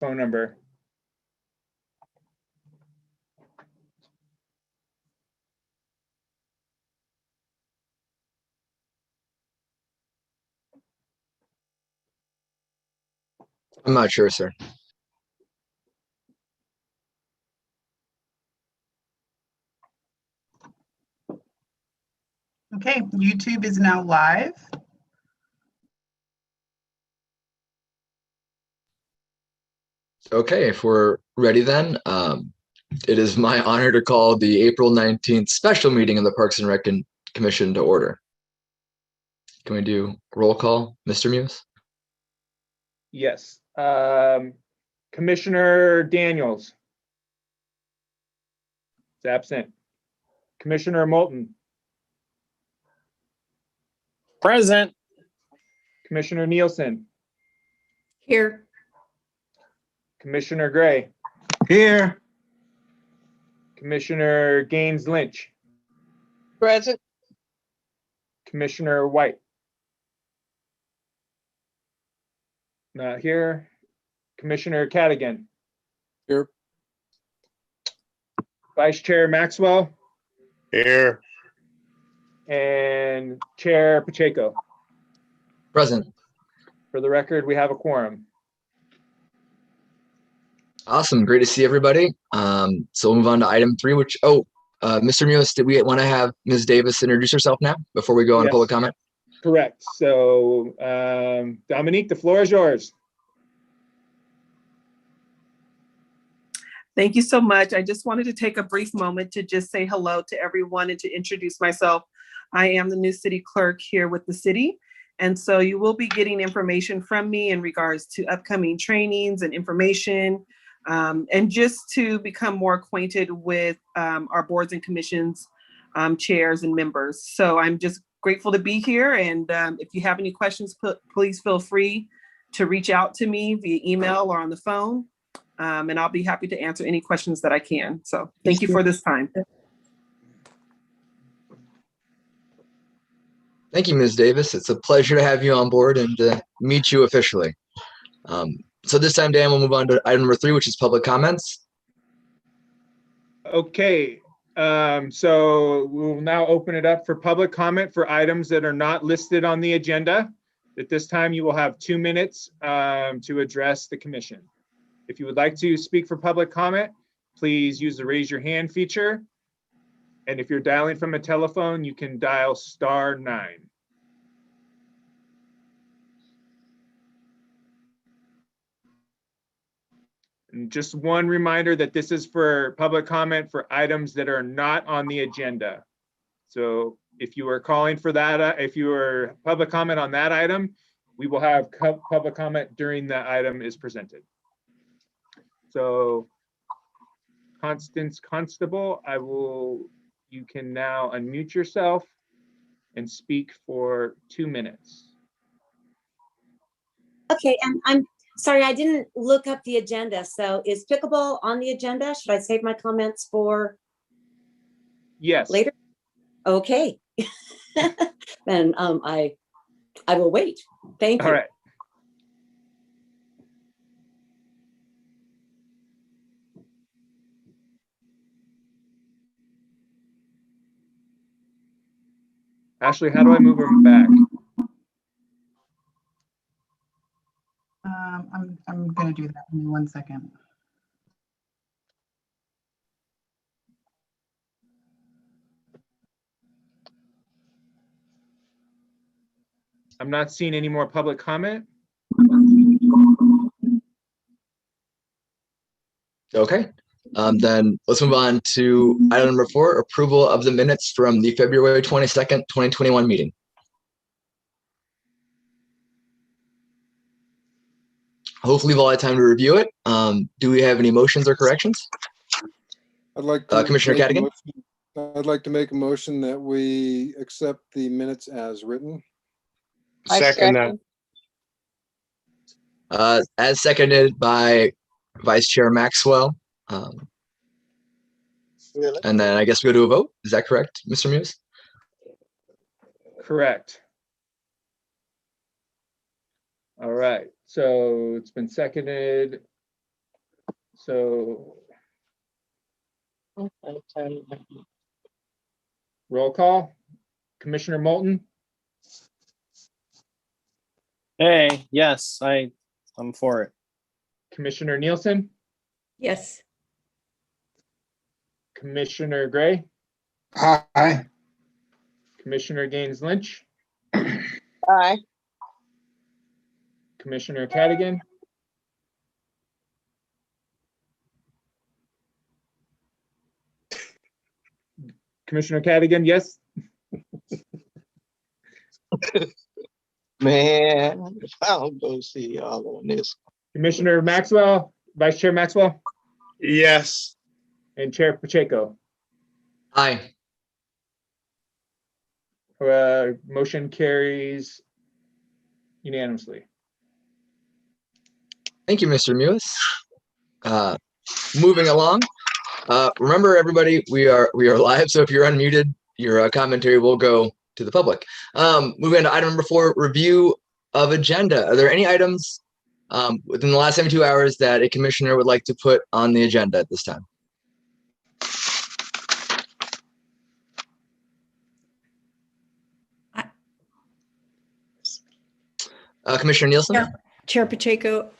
phone number. I'm not sure, sir. Okay, YouTube is now live. Okay, if we're ready then, it is my honor to call the April 19th special meeting of the Parks and Rec Commission to order. Can we do roll call, Mr. Muse? Yes. Commissioner Daniels is absent. Commissioner Moulton. Present. Commissioner Nielsen. Here. Commissioner Gray. Here. Commissioner Gaines Lynch. Present. Commissioner White. Not here. Commissioner Cadigan. Here. Vice Chair Maxwell Here. and Chair Pacheco. Present. For the record, we have a quorum. Awesome, great to see everybody. So we'll move on to item 3, which, Mr. Muse, did we want to have Ms. Davis introduce herself now before we go on to Yes. public comment? Correct. So Dominique, the floor is yours. Thank you so much. I just wanted to take a brief moment to just say hello to everyone and to introduce myself. I am the new city clerk here with the city. And so you will be getting information from me in regards to upcoming trainings and information, and just to become more acquainted with our boards and commissions, chairs and members. So I'm just grateful to be here. And if you have any questions, please feel free to reach out to me via email or on the phone. And I'll be happy to answer any questions that I can. So thank you for this time. Thank you, Ms. Davis. It's a pleasure to have you on board and to meet you officially. So this time, Dan, we'll move on to item number 3, which is public comments. Okay. So we'll now open it up for public comment for items that are not listed on the agenda. At this time, you will have 2 minutes to address the commission. If you would like to speak for public comment, please use the raise your hand feature. And if you're dialing from a telephone, you can dial *9. And just one reminder that this is for public comment for items that are not on the agenda. So if you are calling for that, if you are public comment on that item, we will have public comment during that item is presented. So Constance Constable, you can now unmute yourself and speak for 2 minutes. Okay, and I'm sorry, I didn't look up the agenda. So is pickleball on the agenda? Should I save my comments for Yes. later? Okay. Then I will wait. Thank you. All right. Ashley, how do I move them back? I'm gonna do that in 1 second. I'm not seeing any more public comment. Okay, then let's move on to item number 4, approval of the minutes from the February 22nd, 2021 meeting. Hopefully we've all had time to review it. Do we have any motions or corrections? I'd like to Commissioner make a Cadigan? motion- I'd like to make a motion that we accept the minutes as written. Second that. As seconded by Vice Chair Maxwell. And then I guess we go to a vote. Is that correct, Mr. Muse? Correct. All right, so it's been seconded. So roll call. Commissioner Moulton, Hey, yes, I'm for it. Commissioner Nielsen, Yes. Commissioner Gray, Aye. Commissioner Gaines Lynch, Aye. Commissioner Cadigan, Commissioner Cadigan, yes. Man, I'll go see y'all on this. Commissioner Maxwell, Vice Chair Maxwell, Yes. and Chair Pacheco. Aye. Motion carries unanimously. Thank you, Mr. Mewis. Moving along. Remember, everybody, we are live, so if you're unmuted, your commentary will go to the public. Moving on to item number 4, review of agenda. Are there any items within the last 72 hours that a commissioner would like to put on the agenda at this time? Commissioner Nielsen? Yeah. Chair Pacheco,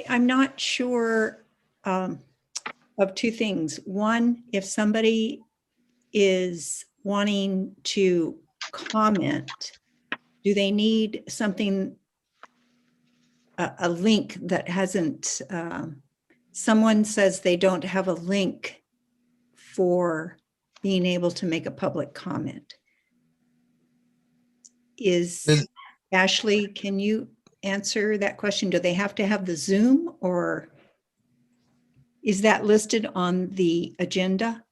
I'm not sure of two things. One, if somebody is wanting to comment, do they need something, a link that hasn't, someone says they don't have a link for being able to make a public comment. Ashley, can you answer that question? Do they have to have the Zoom, or is that listed on the agenda?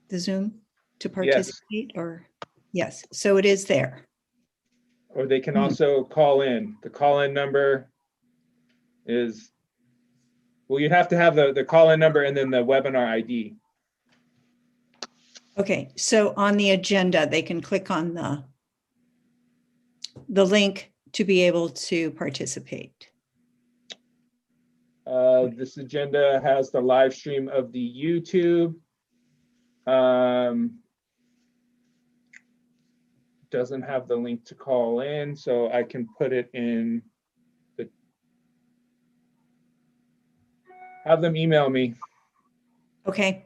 The Zoom to participate, or? Yes, so it is there. Or they can also call in. The call-in number is, well, you'd have to have the call-in number and then the webinar ID. Okay, so on the agenda, they can click on the link to be able to participate. This agenda has the live stream of the YouTube. Doesn't have the link to call in, so I can put it in the, have them email me. Okay.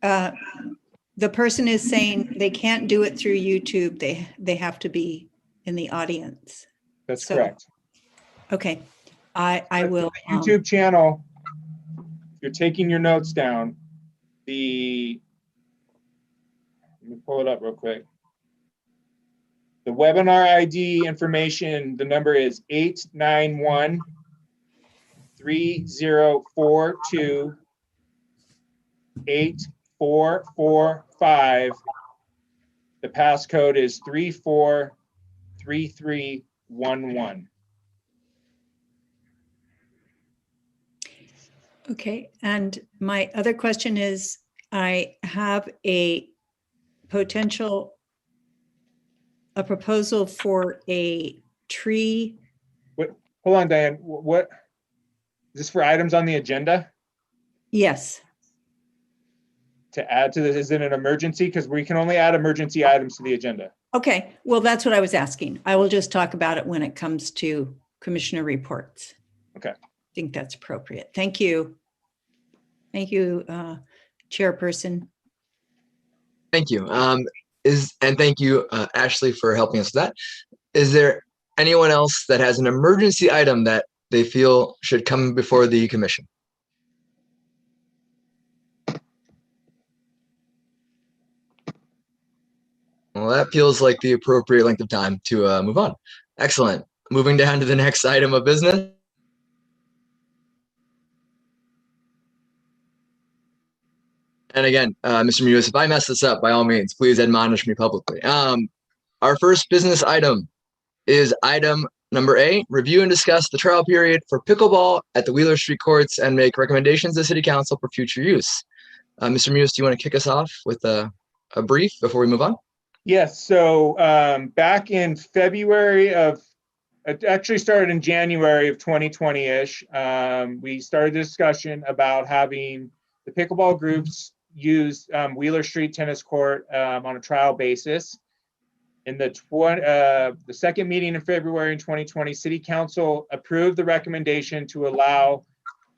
The person is saying they can't do it through YouTube. They have to be in the audience. That's So, correct. Okay, I will. YouTube channel, if you're taking your notes down, let me pull it up real quick. The webinar ID information, the number is 891-304-2445. The passcode is 343311. Okay, and my other question is, I have a proposal for a tree. Hold on, Diane. What is this for items on the agenda Yes, to add to this? Is it an emergency? Because we can only add emergency items to the agenda. okay, well, that's what I was asking. I will just talk about it when it comes to commissioner reports. Okay. I think that's appropriate. Thank you. Thank you, Chairperson. Thank you. And thank you, Ashley, for helping us with that. Is there anyone else that has an emergency item that they feel should come before the commission? Well, that feels like the appropriate length of time to move on. Excellent. Moving down to the next item of business. And again, Mr. Mewis, if I mess this up, by all means, please admonish me publicly. Our first business item is item number A, review and discuss the trial period for pickleball at the Wheeler Street Courts and make recommendations to City Council for future use. Mr. Mewis, do you want to kick us off with a brief before we move on? Yes, so back in February of it actually started in January of 2020-ish. We started a discussion about having the pickleball groups use Wheeler Street Tennis Court on a trial basis. In the second meeting in February in 2020, City Council approved the recommendation to allow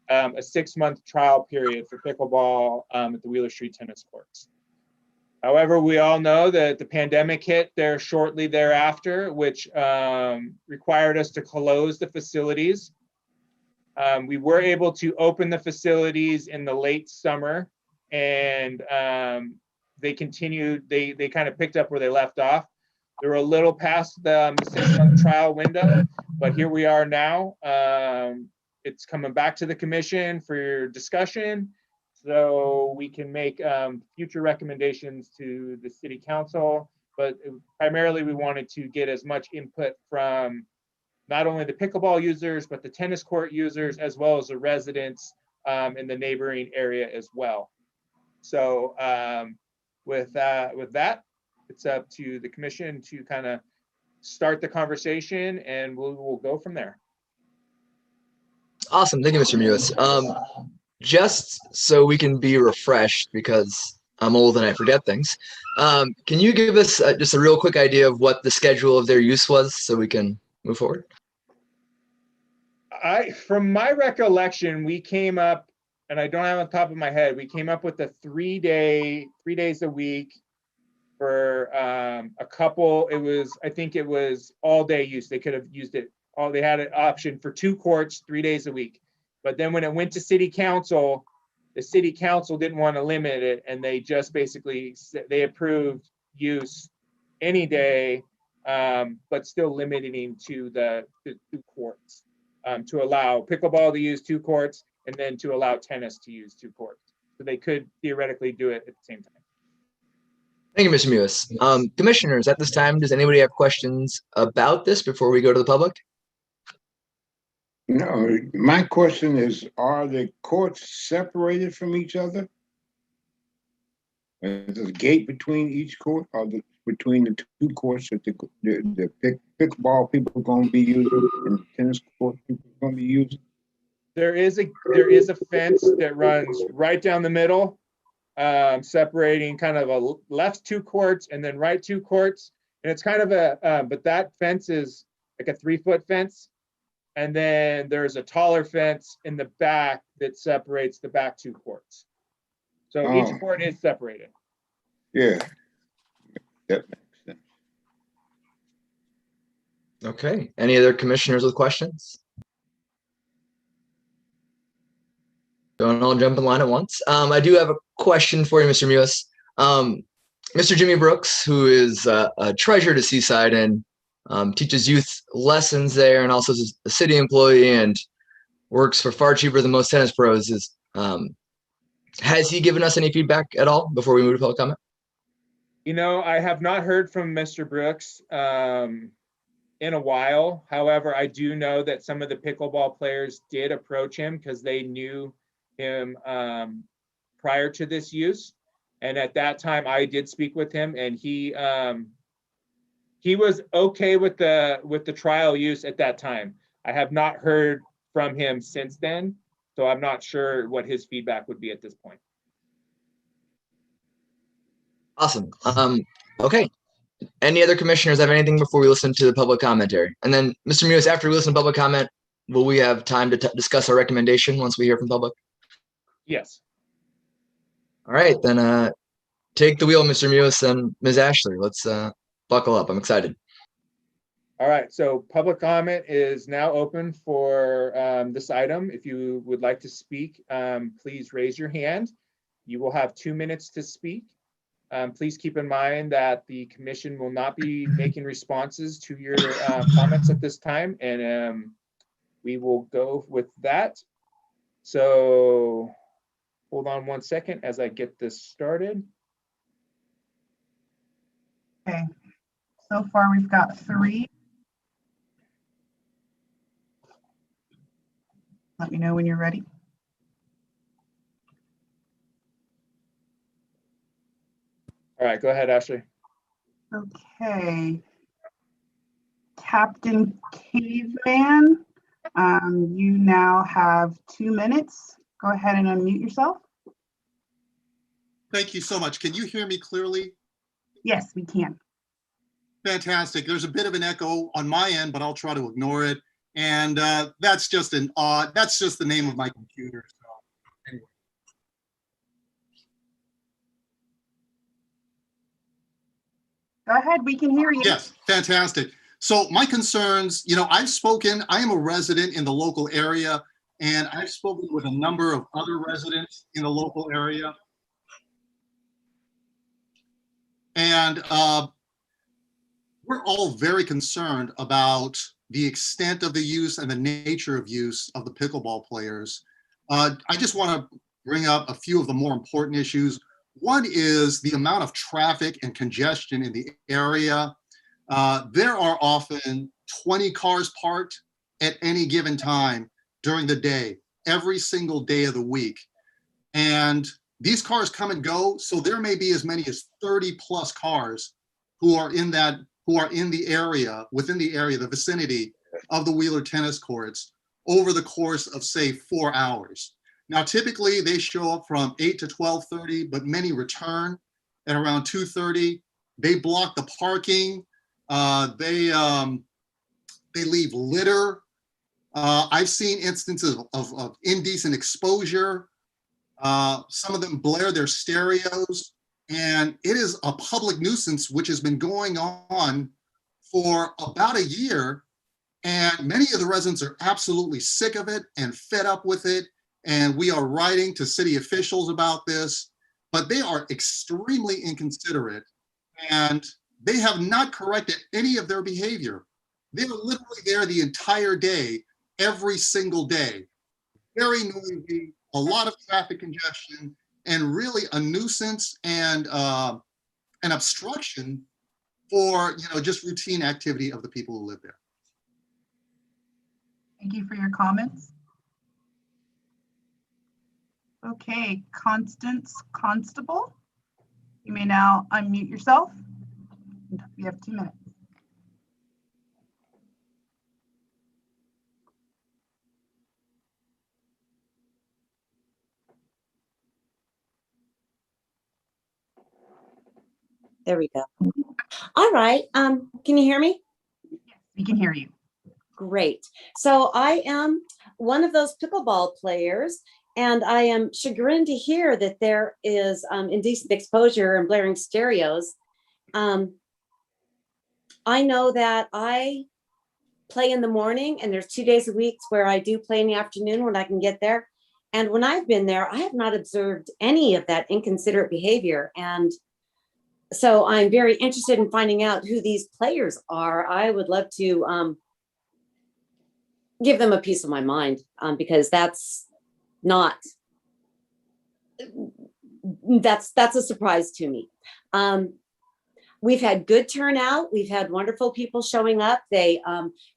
a 6-month trial period for pickleball at the Wheeler Street Tennis Courts. However, we all know that the pandemic hit there shortly thereafter, which required us to close the facilities. We were able to open the facilities in the late summer, and they continued, they kind of picked up where they left off. They were a little past the 6-month trial window, but here we are now. It's coming back to the commission for your discussion, so we can make future recommendations to the city council. But primarily, we wanted to get as much input from not only the pickleball users, but the tennis court users, as well as the residents in the neighboring area as well. So with that, it's up to the commission to kind of start the conversation, and we'll go from there. Awesome. Thank you, Mr. Mewis. Just so we can be refreshed, because I'm old and I forget things, can you give us just a real quick idea of what the schedule of their use was so we can move forward? From my recollection, we came up, and I don't have on top of my head, we came up with a 3 days a week for a couple. I think it was all day use. They could have used it all. They had an option for 2 courts, 3 days a week. But then when it went to city council, the city council didn't want to limit it, and they just basically, they approved use any day, but still limiting to the 2 courts, to allow pickleball to use 2 courts, and then to allow tennis to use 2 courts. So they could theoretically do it at the same time. Thank you, Mr. Mewis. Commissioners, at this time, does anybody have questions about this before we go to the public? No, my question is, are the courts separated from each other? Is there a gate between each court, or between the 2 courts that the pickleball people are going to be using and the tennis court people are going to be using? There is a fence that runs right down the middle, separating kind of a left 2 courts and then right 2 courts. And it's kind of but that fence is like a 3-foot fence. And then there's a taller fence in the back that separates the back 2 courts. So each court is separated. Yeah, that makes sense. Okay. Any other commissioners with questions? Don't all jump in line at once. I do have a question for you, Mr. Mewis. Mr. Jimmy Brooks, who is a treasure to Seaside and teaches youth lessons there, and also is a city employee and works for far cheaper than most tennis pros, has he given us any feedback at all before we move to public comment? You know, I have not heard from Mr. Brooks in a while. However, I do know that some of the pickleball players did approach him because they knew him prior to this use. And at that time, I did speak with him, and he was okay with the trial use at that time. I have not heard from him since then, so I'm not sure what his feedback would be at this point. Awesome. Okay. Any other commissioners have anything before we listen to the public commentary? And then, Mr. Mewis, after we listen to public comment, will we have time to discuss our recommendation once we hear from public? Yes. All right, then take the wheel, Mr. Mewis and Ms. Ashley. Let's buckle up. I'm excited. All right, so public comment is now open for this item. If you would like to speak, please raise your hand. You will have 2 minutes to speak. Please keep in mind that the commission will not be making responses to your comments at this time, and we will go with that. So hold on 1 second as I get this started. Okay, so far we've got 3. Let me know when you're ready. All right, go ahead, Ashley. Okay. Captain Caveman, you now have 2 minutes. Go ahead and unmute yourself. Thank you so much. Can you hear me clearly? Yes, we can. Fantastic. There's a bit of an echo on my end, but I'll try to ignore it. And that's just the name of my computer. So anyway. Go ahead, we can hear you. Yes, fantastic. So my concerns, I am a resident in the local area, and I've spoken with a number of other residents in the local area. And we're all very concerned about the extent of the use and the nature of use of the pickleball players. I just want to bring up a few of the more important issues. One is the amount of traffic and congestion in the area. There are often 20 cars parked at any given time during the day, every single day of the week. And these cars come and go, so there may be as many as 30 plus cars who are in the area, within the area, the vicinity of the Wheeler tennis courts over the course of, say, 4 hours. Now, typically they show up from 8 to 12:30, but many return at around 2:30. They block the parking. They leave litter. I've seen instances of indecent exposure. Some of them blare their stereos, and it is a public nuisance which has been going on for about a year, and many of the residents are absolutely sick of it and fed up with it, and we are writing to city officials about this, but they are extremely inconsiderate, and they have not corrected any of their behavior. They're literally there the entire day, every single day. Very noisy, a lot of traffic congestion, and really a nuisance and an obstruction for just routine activity of the people who live there. Thank you for your comments. Okay, Constance Constable, you may now unmute yourself. You have 2 minutes. There we go. All right. Can you hear me? We can hear you. Great. So I am one of those pickleball players, and I am chagrined to hear that there is indecent exposure and blaring stereos. I know that I play in the morning, and there's 2 days a week where I do play in the afternoon when I can get there. And when I've been there, I have not observed any of that inconsiderate behavior. And so I'm very interested in finding out who these players are. I would love to give them a piece of my mind, because that's a surprise to me. We've had good turnout. We've had wonderful people showing up. They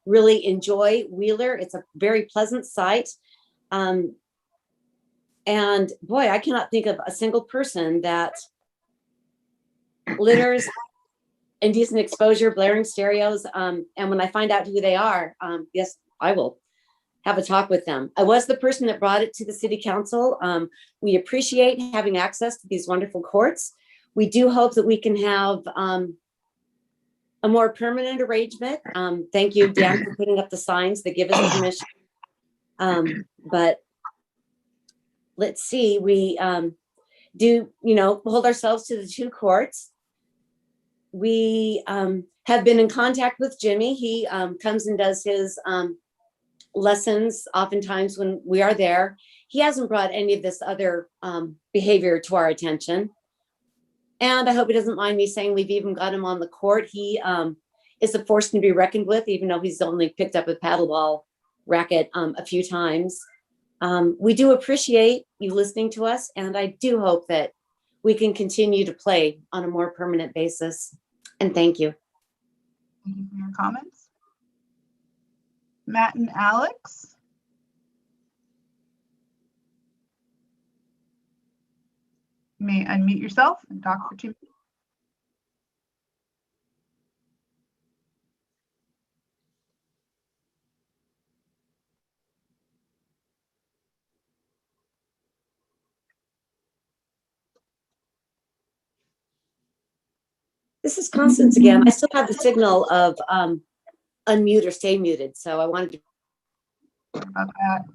really enjoy Wheeler. It's a very pleasant site. And boy, I cannot think of a single person that litters, indecent exposure, blaring stereos. And when I find out who they are, yes, I will have a talk with them. I was the person that brought it to the city council. We appreciate having access to these wonderful courts. We do hope that we can have a more permanent arrangement. Thank you, Dan, for putting up the signs that give us permission. But let's see, we do, hold ourselves to the 2 courts. We have been in contact with Jimmy. He comes and does his lessons oftentimes when we are there. He hasn't brought any of this other behavior to our attention. And I hope he doesn't mind me saying we've even got him on the court. He is a force to be reckoned with, even though he's only picked up a paddleball racket a few times. We do appreciate you listening to us, and I do hope that we can continue to play on a more permanent basis. And thank you. Thank you for your comments. Matt and Alex. You may unmute yourself and talk for 2 minutes. This is Constance again. I still have the signal of unmute or stay muted, so I wanted to. About that.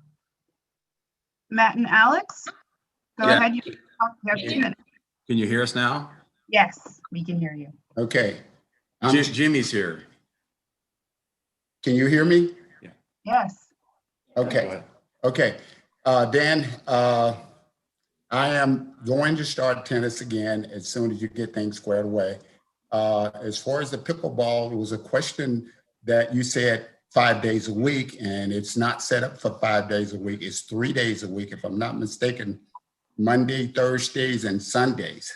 Matt and Alex, go Yeah. ahead. You have 2 minutes. Can you hear us now? Yes, we can hear you. Okay. Jimmy's here. Can you hear me? Yes. Go Okay, ahead. okay. Dan, I am going to start tennis again as soon as you get things squared away. As far as the pickleball, it was a question that you said 5 days a week, and it's not set up for 5 days a week. It's 3 days a week, if I'm not mistaken, Monday, Thursdays, and Sundays.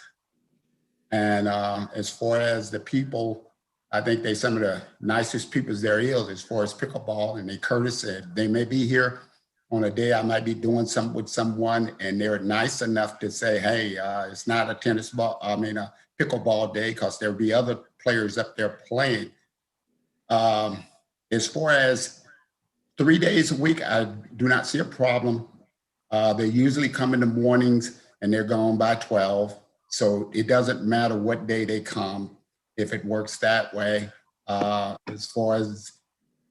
And as far as the people, I think they some of the nicest people there is as far as pickleball, and they courteous. They may be here on a day I might be doing something with someone, and they're nice enough to say, hey, it's not a a pickleball day, because there'll be other players up there playing. As far as 3 days a week, I do not see a problem. They usually come in the mornings and they're gone by 12. So it doesn't matter what day they come, if it works that way. As far as,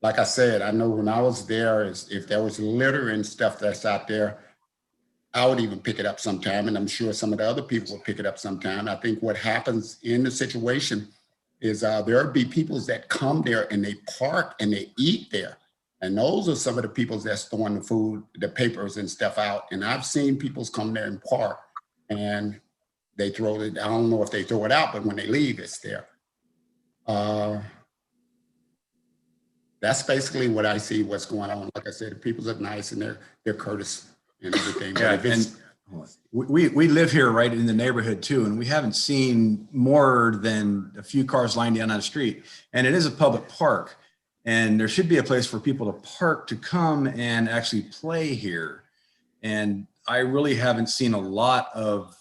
like I said, I know when I was there, if there was litter and stuff that's out there, I would even pick it up sometime, and I'm sure some of the other people will pick it up sometime. I think what happens in the situation is there'll be people that come there and they park and they eat there. And those are some of the people that's throwing the food, the papers and stuff out. And I've seen people come there and park and they throw it. I don't know if they throw it out, but when they leave, it's there. That's basically what I see what's going on. Like I said, the people are nice and they're courteous and everything. Yeah, But if it's, we live here right in the neighborhood too, and we haven't seen more than a few cars lined down on the street. And it is a public park, and there should be a place for people to park to come and actually play here. And I really haven't seen a lot of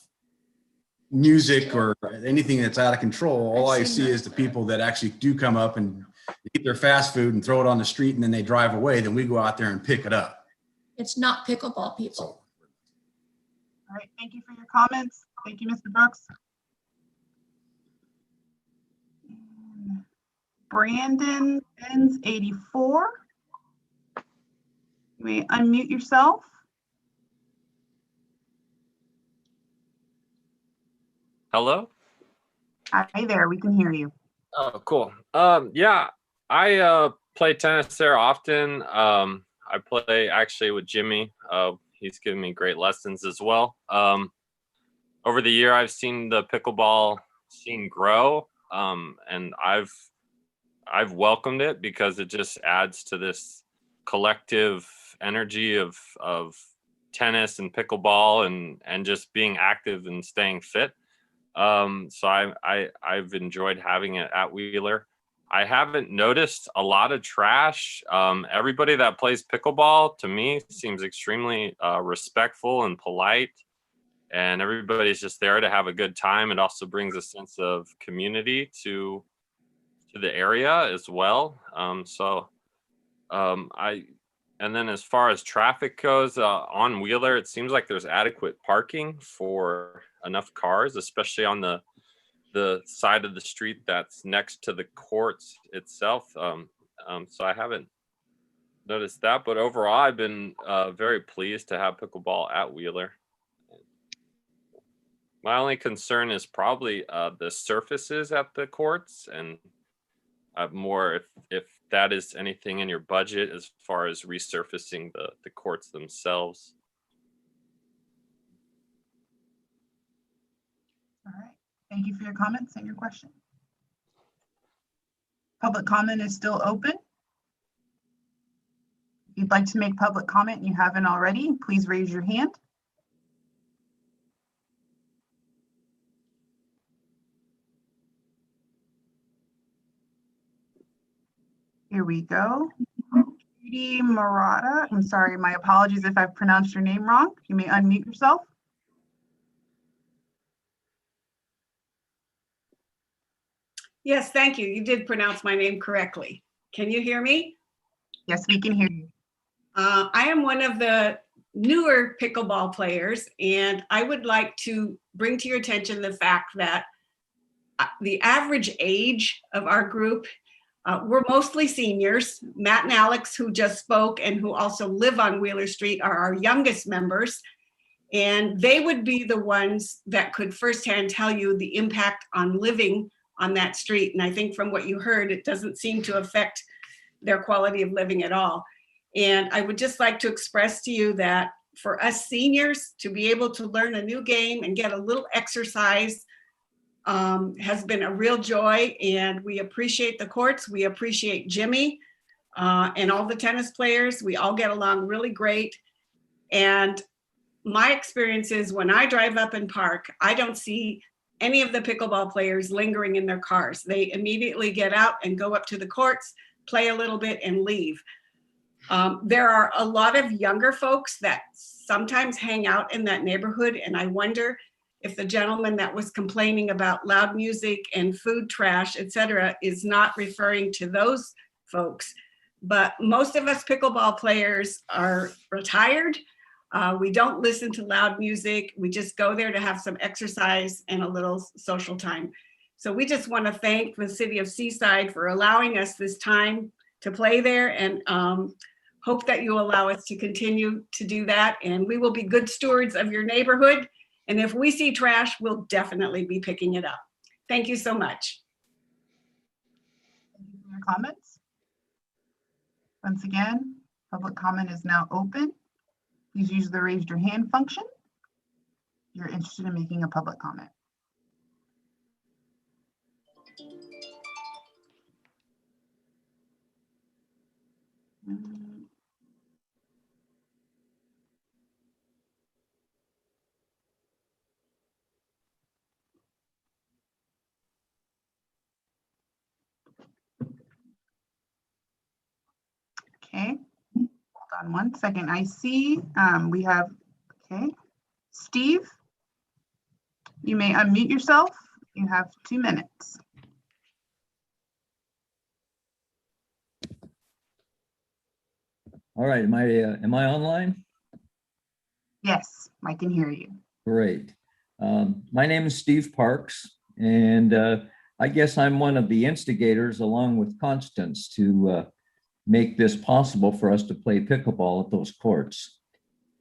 music or anything that's out of control. All I see is the people that actually do come up and eat their fast food and throw it on the street, and then they drive away. Then we go out there and pick it up. It's not pickleball people. All right, thank you for your comments. Thank you, Mr. Brooks. Brandon Benz 84. You may unmute yourself. Hello? Hi there, we can hear you. Oh, cool. Yeah, I play tennis there often. I play actually with Jimmy. He's given me great lessons as well. Over the year, I've seen the pickleball scene grow, and I've welcomed it because it just adds to this collective energy of tennis and pickleball and just being active and staying fit. So I've enjoyed having it at Wheeler. I haven't noticed a lot of trash. Everybody that plays pickleball to me seems extremely respectful and polite, and everybody's just there to have a good time. It also brings a sense of community to the area as well. And then as far as traffic goes on Wheeler, it seems like there's adequate parking for enough cars, especially on the side of the street that's next to the courts itself. So I haven't noticed that, but overall I've been very pleased to have pickleball at Wheeler. My only concern is probably the surfaces at the courts, and more if that is anything in your budget as far as resurfacing the courts themselves. All right, thank you for your comments and your question. Public comment is still open. If you'd like to make public comment and you haven't already, please raise your hand. Here we go. Judy Murata, I'm sorry, my apologies if I've pronounced your name wrong. You may unmute yourself. Yes, thank you. You did pronounce my name correctly. Can you hear me? Yes, we can hear you. I am one of the newer pickleball players, and I would like to bring to your attention the fact that the average age of our group, we're mostly seniors. Matt and Alex, who just spoke and who also live on Wheeler Street, are our youngest members. And they would be the ones that could firsthand tell you the impact on living on that street. And I think from what you heard, it doesn't seem to affect their quality of living at all. And I would just like to express to you that for us seniors to be able to learn a new game and get a little exercise has been a real joy. And we appreciate the courts. We appreciate Jimmy and all the tennis players. We all get along really great. And my experience is when I drive up and park, I don't see any of the pickleball players lingering in their cars. They immediately get out and go up to the courts, play a little bit and leave. There are a lot of younger folks that sometimes hang out in that neighborhood. And I wonder if the gentleman that was complaining about loud music and food trash, et cetera, is not referring to those folks. But most of us pickleball players are retired. We don't listen to loud music. We just go there to have some exercise and a little social time. So we just want to thank the city of Seaside for allowing us this time to play there, and hope that you allow us to continue to do that. And we will be good stewards of your neighborhood. And if we see trash, we'll definitely be picking it up. Thank you so much. Thank you for your comments. Once again, public comment is now open. Please use the raise your hand function if you're interested in making a public comment. Okay, hold on one second. I see we have, okay, Steve, you may unmute yourself. You have 2 minutes. All right, am I online? Yes, I can hear you. Great. My name is Steve Parks, and I guess I'm one of the instigators, along with Constance, to make this possible for us to play pickleball at those courts.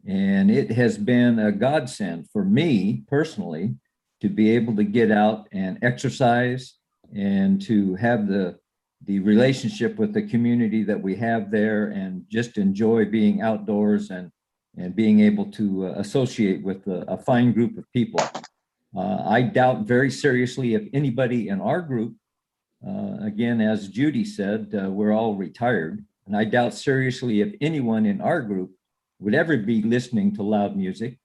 And it has been a godsend for me personally to be able to get out and exercise and to have the relationship with the community that we have there, and just enjoy being outdoors and being able to associate with a fine group of people. I doubt very seriously if anybody in our group, again, as Judy said, we're all retired, and I doubt seriously if anyone in our group would ever be listening to loud music.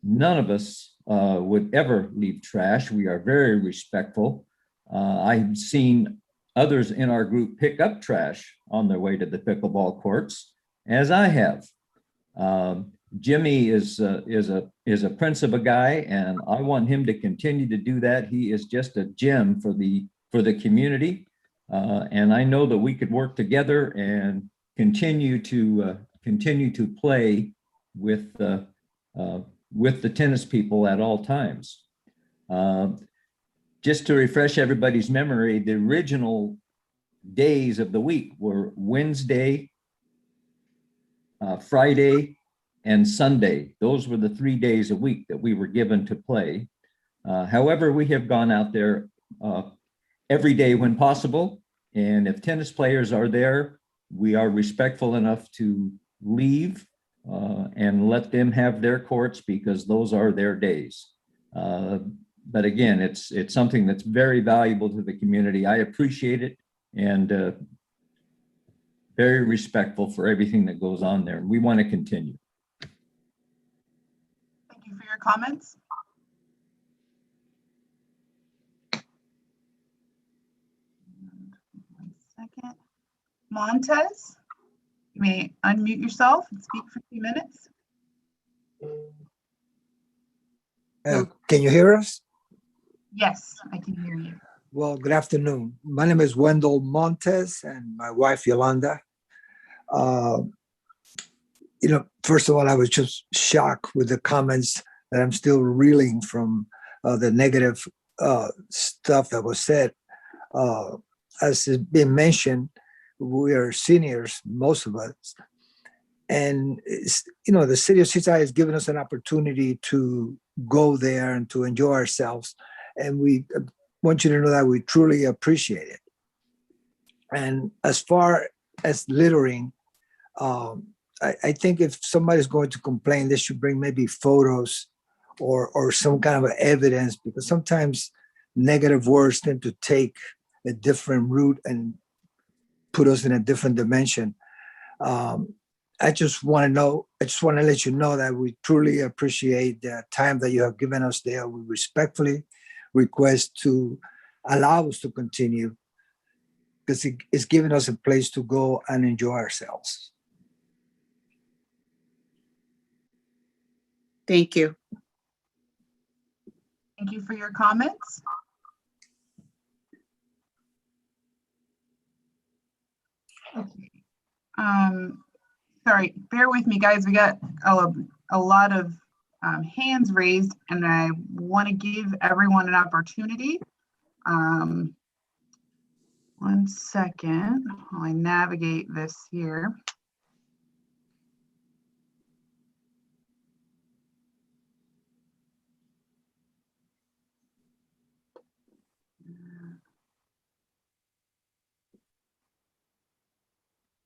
None of us would ever leave trash. We are very respectful. I've seen others in our group pick up trash on their way to the pickleball courts, as I have. Jimmy is a prince of a guy, and I want him to continue to do that. He is just a gem for the community, and I know that we could work together and continue to play with the tennis people at all times. Just to refresh everybody's memory, the original days of the week were Wednesday, Friday, and Sunday. Those were the 3 days a week that we were given to play. However, we have gone out there every day when possible. And if tennis players are there, we are respectful enough to leave and let them have their courts, because those are their days. But again, it's something that's very valuable to the community. I appreciate it, and very respectful for everything that goes on there. We want to continue. Thank you for your comments. One second. Montez, you may unmute yourself and speak for 2 minutes. Can you hear us? Yes, I can hear you. Well, good afternoon. My name is Wendell Montes, and my wife Yolanda. First of all, I was just shocked with the comments that I'm still reeling from the negative stuff that was said. As has been mentioned, we are seniors, most of us. And, the city of Seaside has given us an opportunity to go there and to enjoy ourselves. And we want you to know that we truly appreciate it. And as far as littering, I think if somebody's going to complain, they should bring maybe photos or some kind of evidence, because sometimes negative words tend to take a different route and put us in a different dimension. I just want to let you know that we truly appreciate the time that you have given us there. We respectfully request to allow us to continue, because it's giving us a place to go and enjoy ourselves. Thank you. Thank you for your comments. Okay. Sorry, bear with me, guys. We got a lot of hands raised, and I want to give everyone an opportunity. 1 second while I navigate this here.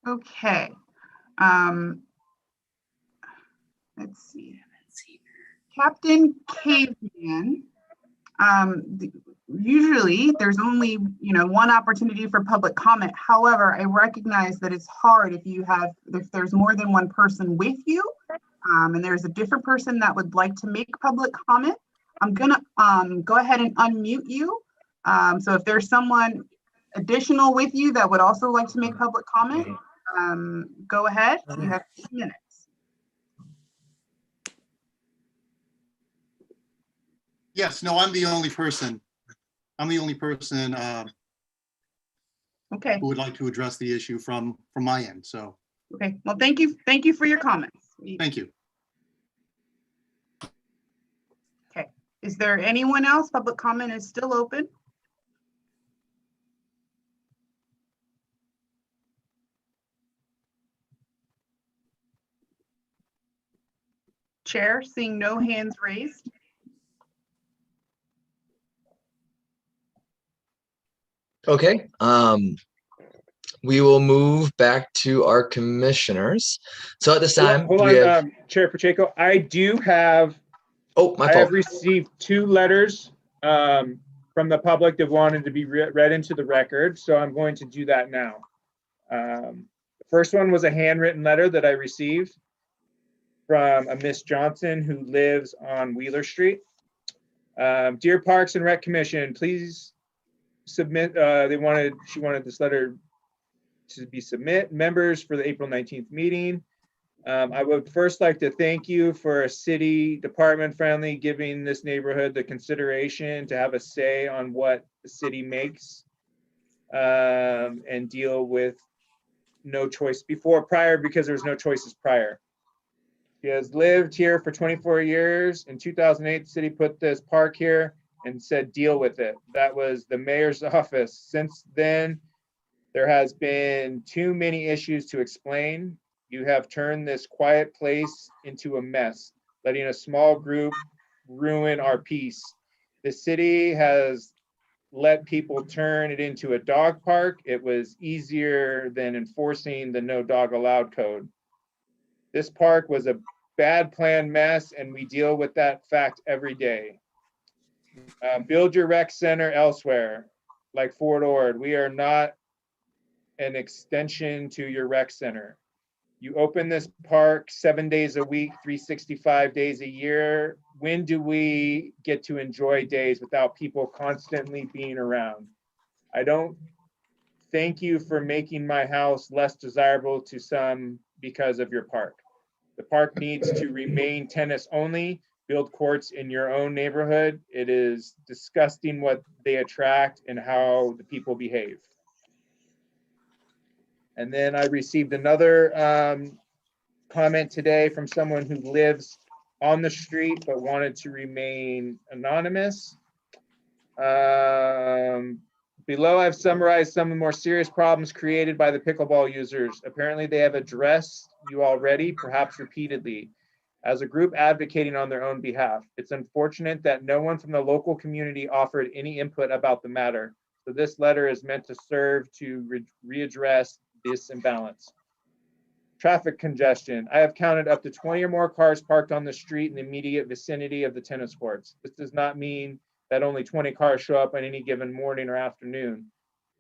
Okay. Let's see. Captain Caveman. Usually there's only, one opportunity for public comment. However, I recognize that it's hard if there's more than one person with you, and there's a different person that would like to make public comment. I'm gonna go ahead and unmute you. So if there's someone additional with you that would also like to make public comment, go ahead. You have 2 minutes. Yes, no, I'm the only person. Okay. Who would like to address the issue from my end, so. Okay, well, thank you. Thank you for your comments. Thank you. Okay, is there anyone else? Public comment is still open. Chair, seeing no hands raised. Okay, we will move back to our commissioners. So at this time, Hold on, Chair Pacheco, I do have. Oh, my I fault. have received 2 letters from the public that wanted to be read into the record, so I'm going to do that now. The first one was a handwritten letter that I received from a Miss Johnson who lives on Wheeler Street. Dear Parks and Rec Commission, please submit. She wanted this letter to be submit members for the April 19th meeting. I would first like to thank you for a city department friendly giving this neighborhood the consideration to have a say on what the city makes and deal with no choice prior because there's no choices prior. He has lived here for 24 years. In 2008, the city put this park here and said, deal with it. That was the mayor's office. Since then, there has been too many issues to explain. You have turned this quiet place into a mess, letting a small group ruin our peace. The city has let people turn it into a dog park. It was easier than enforcing the no dog allowed code. This park was a bad planned mess, and we deal with that fact every day. Build your rec center elsewhere, like Fort Ord. We are not an extension to your rec center. You open this park 7 days a week, 365 days a year. When do we get to enjoy days without people constantly being around? I don't thank you for making my house less desirable to some because of your park. The park needs to remain tennis only. Build courts in your own neighborhood. It is disgusting what they attract and how the people behave. And then I received another comment today from someone who lives on the street but wanted to remain anonymous. Below, I've summarized some of the more serious problems created by the pickleball users. Apparently, they have addressed you already, perhaps repeatedly, as a group advocating on their own behalf. It's unfortunate that no one from the local community offered any input about the matter. So this letter is meant to serve to readdress this imbalance. Traffic congestion. I have counted up to 20 or more cars parked on the street in the immediate vicinity of the tennis courts. This does not mean that only 20 cars show up on any given morning or afternoon.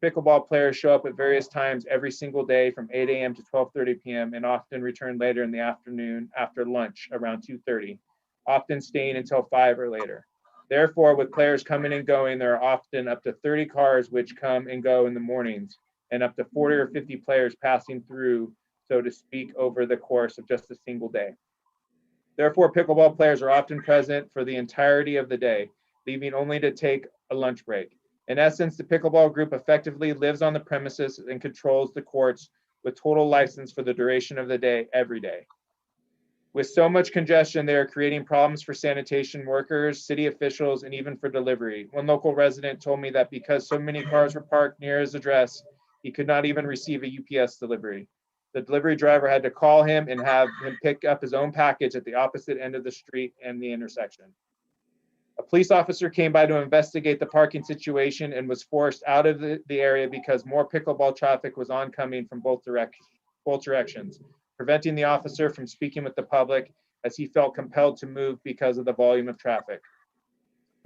Pickleball players show up at various times every single day from 8 a.m. to 12:30 p.m. and often return later in the afternoon after lunch around 2:30, often staying until 5 or later. Therefore, with players coming and going, there are often up to 30 cars which come and go in the mornings, and up to 40 or 50 players passing through, so to speak, over the course of just a single day. Therefore, pickleball players are often present for the entirety of the day, leaving only to take a lunch break. In essence, the pickleball group effectively lives on the premises and controls the courts with total license for the duration of the day, every day. With so much congestion, they are creating problems for sanitation workers, city officials, and even for delivery. One local resident told me that because so many cars were parked near his address, he could not even receive a UPS delivery. The delivery driver had to call him and have him pick up his own package at the opposite end of the street and the intersection. A police officer came by to investigate the parking situation and was forced out of the area because more pickleball traffic was oncoming from both directions, preventing the officer from speaking with the public as he felt compelled to move because of the volume of traffic.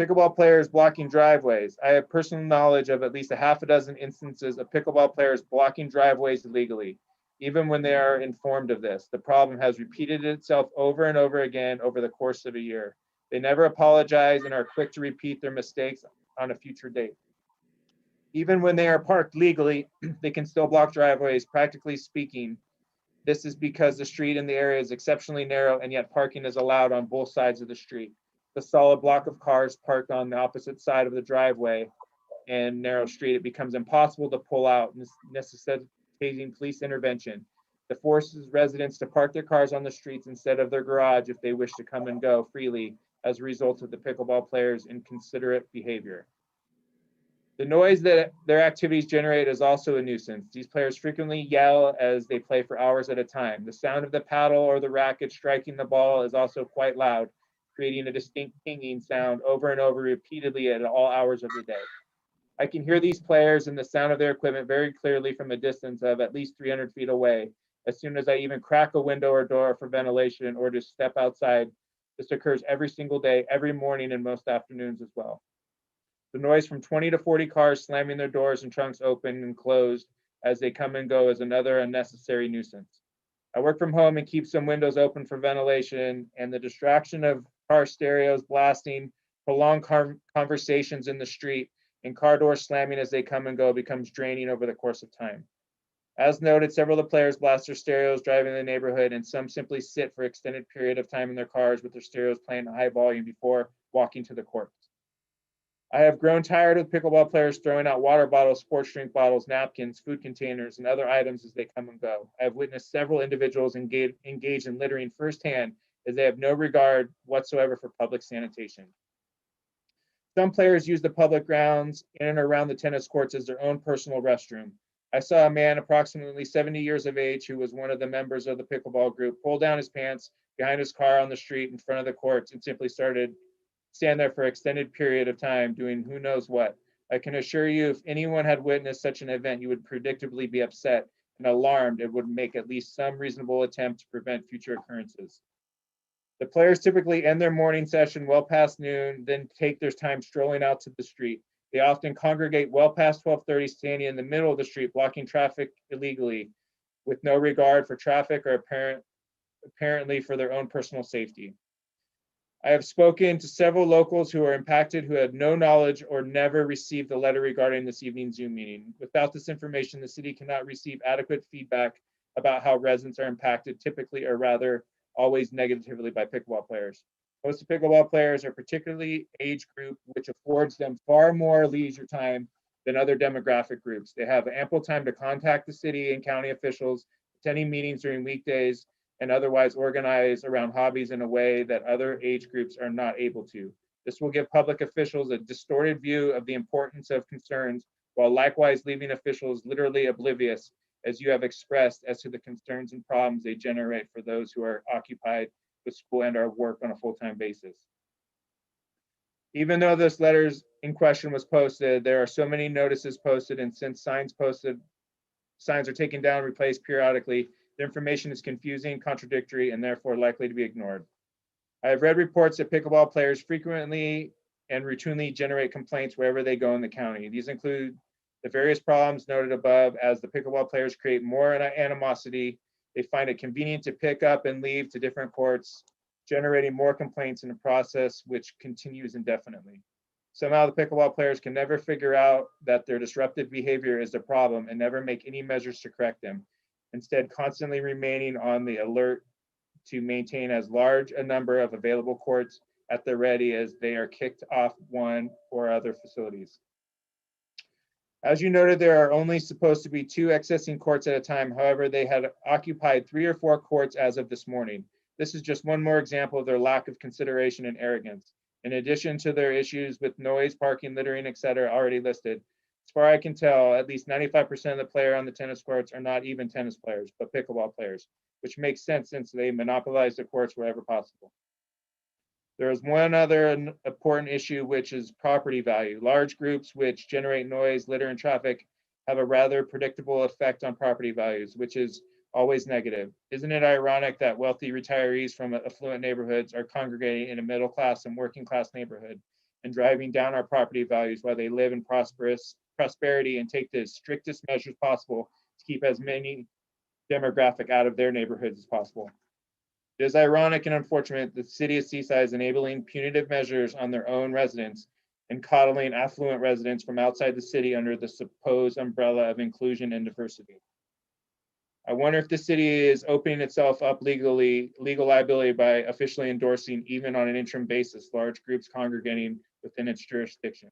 Pickleball players blocking driveways. I have personal knowledge of at least a half a dozen instances of pickleball players blocking driveways illegally. Even when they are informed of this, the problem has repeated itself over and over again over the course of a year. They never apologize and are quick to repeat their mistakes on a future date. Even when they are parked legally, they can still block driveways, practically speaking. This is because the street in the area is exceptionally narrow and yet parking is allowed on both sides of the street. The solid block of cars parked on the opposite side of the driveway and narrow street, it becomes impossible to pull out, necessitating police intervention. It forces residents to park their cars on the streets instead of their garage if they wish to come and go freely as a result of the pickleball players' inconsiderate behavior. The noise that their activities generate is also a nuisance. These players frequently yell as they play for hours at a time. The sound of the paddle or the racket striking the ball is also quite loud, creating a distinct pinging sound over and over repeatedly at all hours of the day. I can hear these players and the sound of their equipment very clearly from a distance of at least 300 feet away. As soon as I even crack a window or door for ventilation in order to step outside, this occurs every single day, every morning, and most afternoons as well. The noise from 20 to 40 cars slamming their doors and trunks open and closed as they come and go is another unnecessary nuisance. I work from home and keep some windows open for ventilation, and the distraction of car stereos blasting, prolonged conversations in the street, and car doors slamming as they come and go becomes draining over the course of time. As noted, several of the players blast their stereos driving in the neighborhood, and some simply sit for an extended period of time in their cars with their stereos playing at high volume before walking to the courts. I have grown tired of pickleball players throwing out water bottles, sports drink bottles, napkins, food containers, and other items as they come and go. I have witnessed several individuals engage in littering firsthand as they have no regard whatsoever for public sanitation. Some players use the public grounds in and around the tennis courts as their own personal restroom. I saw a man approximately 70 years of age who was one of the members of the pickleball group pull down his pants behind his car on the street in front of the courts and simply stand there for an extended period of time doing who knows what. I can assure you, if anyone had witnessed such an event, you would predictably be upset and alarmed. It would make at least some reasonable attempt to prevent future occurrences. The players typically end their morning session well past noon, then take their time strolling out to the street. They often congregate well past 12:30, standing in the middle of the street, blocking traffic illegally with no regard for traffic or apparently for their own personal safety. I have spoken to several locals who are impacted who had no knowledge or never received a letter regarding this evening's Zoom meeting. Without this information, the city cannot receive adequate feedback about how residents are impacted, typically or rather always negatively by pickleball players. Most of pickleball players are particularly age group, which affords them far more leisure time than other demographic groups. They have ample time to contact the city and county officials, attending meetings during weekdays, and otherwise organize around hobbies in a way that other age groups are not able to. This will give public officials a distorted view of the importance of concerns, while likewise leaving officials literally oblivious, as you have expressed, as to the concerns and problems they generate for those who are occupied with school and our work on a full-time basis. Even though this letters in question was posted, there are so many notices posted, and since signs are taken down and replaced periodically, the information is confusing, contradictory, and therefore likely to be ignored. I have read reports that pickleball players frequently and routinely generate complaints wherever they go in the county. These include the various problems noted above. As the pickleball players create more animosity, they find it convenient to pick up and leave to different courts, generating more complaints in a process which continues indefinitely. Somehow the pickleball players can never figure out that their disruptive behavior is the problem and never make any measures to correct them, instead constantly remaining on the alert to maintain as large a number of available courts at the ready as they are kicked off one or other facilities. As you noted, there are only supposed to be 2 accessing courts at a time. However, they had occupied 3 or 4 courts as of this morning. This is just one more example of their lack of consideration and arrogance. In addition to their issues with noise, parking, littering, etc., already listed, as far as I can tell, at least 95% of the players on the tennis courts are not even tennis players, but pickleball players, which makes sense since they monopolize the courts wherever possible. There is one other important issue, which is property value. Large groups which generate noise, litter, and traffic have a rather predictable effect on property values, which is always negative. Isn't it ironic that wealthy retirees from affluent neighborhoods are congregating in a middle class and working class neighborhood and driving down our property values while they live in prosperity and take the strictest measures possible to keep as many demographic out of their neighborhoods as possible? It is ironic and unfortunate that the city of Seaside is enabling punitive measures on their own residents and coddling affluent residents from outside the city under the supposed umbrella of inclusion and diversity. I wonder if the city is opening itself up legal liability by officially endorsing, even on an interim basis, large groups congregating within its jurisdiction.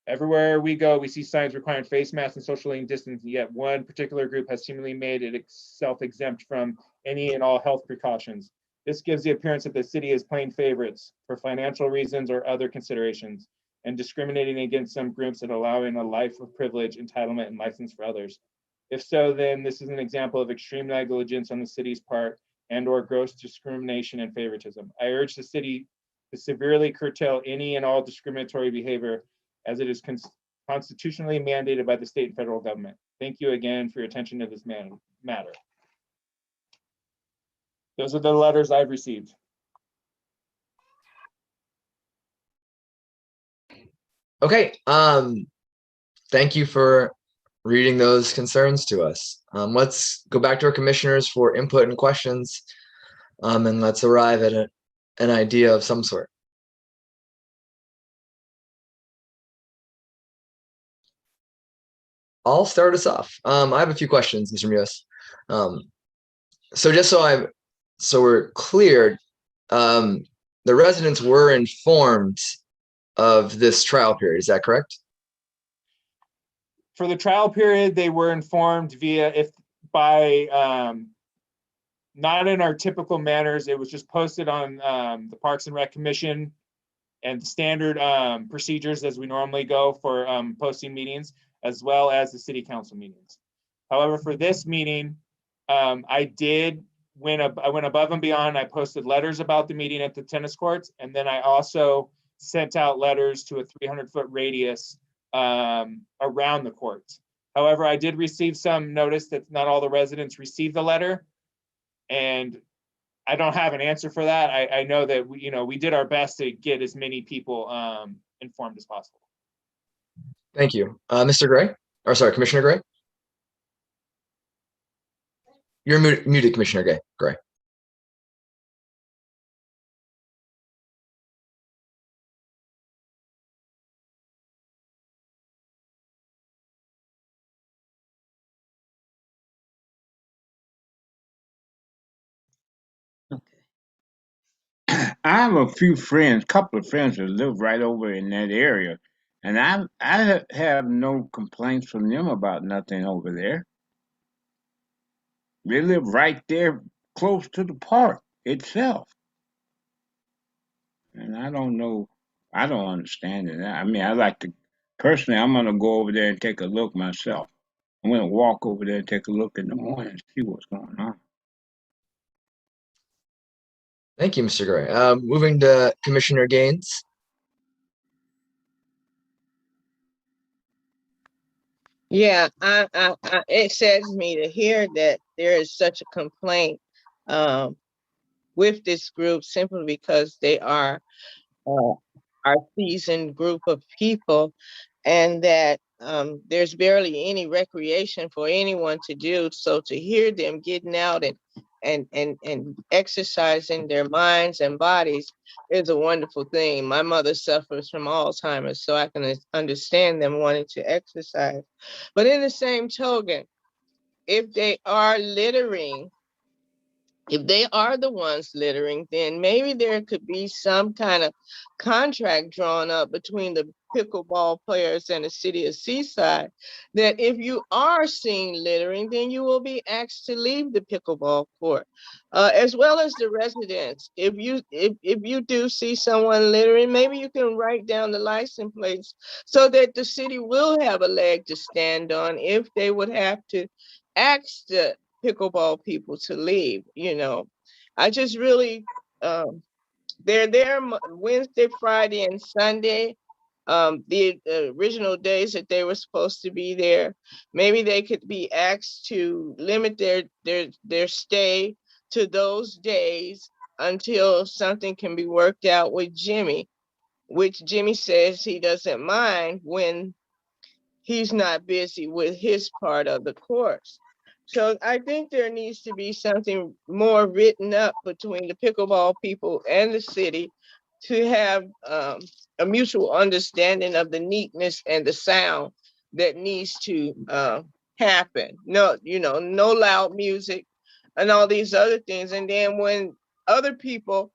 Everywhere we go, we see signs requiring face masks and socially distancing, yet one particular group has seemingly made it self-exempt from any and all health precautions. This gives the appearance that the city is playing favorites for financial reasons or other considerations, and discriminating against some groups and allowing a life of privilege, entitlement, and license for others. If so, then this is an example of extreme negligence on the city's part and/or gross discrimination and favoritism. I urge the city to severely curtail any and all discriminatory behavior, as it is constitutionally mandated by the state and federal government. Thank you again for your attention to this matter. Those are the letters I've received. Okay, thank you for reading those concerns to us. Let's go back to our commissioners for input and questions, and let's arrive at an idea of some sort. I'll start us off. I have a few questions, Mr. Munoz. So just so we're clear, the residents were informed of this trial period. Is that correct? For the trial period, they were informed by not in our typical manners. It was just posted on the Parks and Rec Commission and standard procedures as we normally go for posting meetings, as well as the city council meetings. However, for this meeting, I went above and beyond. I posted letters about the meeting at the tennis courts, and then I also sent out letters to a 300-foot radius around the courts. However, I did receive some notice that not all the residents received the letter, and I don't have an answer for that. I know that we did our best to get as many people informed as possible. Thank you. Mr. Gray, or sorry, Commissioner Gray? You're muted, Commissioner Gray. I have a few friends, couple of friends that live right over in that area, and I have no complaints from them about nothing over there. They live right there close to the park itself. And I don't know, I don't understand it. I mean, I like to, personally, I'm gonna go over there and take a look myself. I'm gonna walk over there and take a look in the morning and see what's going on. Thank you, Mr. Gray. Moving to Commissioner Gaines. Yeah, it saddens me to hear that there is such a complaint with this group simply because they are our seasoned group of people, and that there's barely any recreation for anyone to do. So to hear them getting out and exercising their minds and bodies is a wonderful thing. My mother suffers from Alzheimer's, so I can understand them wanting to exercise. But in the same token, if they are littering, if they are the ones littering, then maybe there could be some kind of contract drawn up between the pickleball players and the city of Seaside, that if you are seen littering, then you will be asked to leave the pickleball court, as well as the residents. If you do see someone littering, maybe you can write down the license plates so that the city will have a leg to stand on if they would have to ask the pickleball people to leave. I just really they're there Wednesday, Friday, and Sunday, the original days that they were supposed to be there. Maybe they could be asked to limit their stay to those days until something can be worked out with Jimmy, which Jimmy says he doesn't mind when he's not busy with his part of the course. So I think there needs to be something more written up between the pickleball people and the city to have a mutual understanding of the neatness and the sound that needs to happen. No, no loud music and all these other things. And then when other people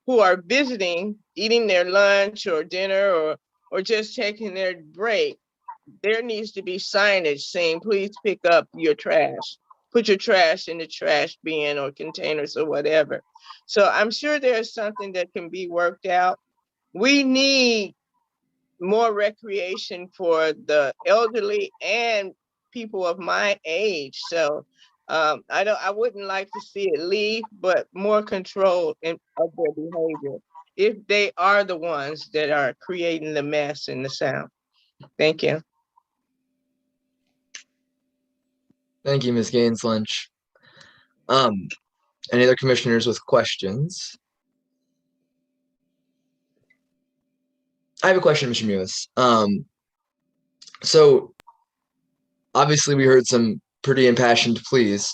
who are visiting, eating their lunch or dinner or just taking their break, there needs to be signage saying, please pick up your trash. Put your trash in the trash bin or containers or whatever. So I'm sure there's something that can be worked out. We need more recreation for the elderly and people of my age. So I wouldn't like to see it leave, but more control of their behavior if they are the ones that are creating the mess and the sound. Thank you. Thank you, Ms. Gaines Lynch. Any other commissioners with questions? I have a question, Mr. Mewis. So obviously we heard some pretty impassioned pleas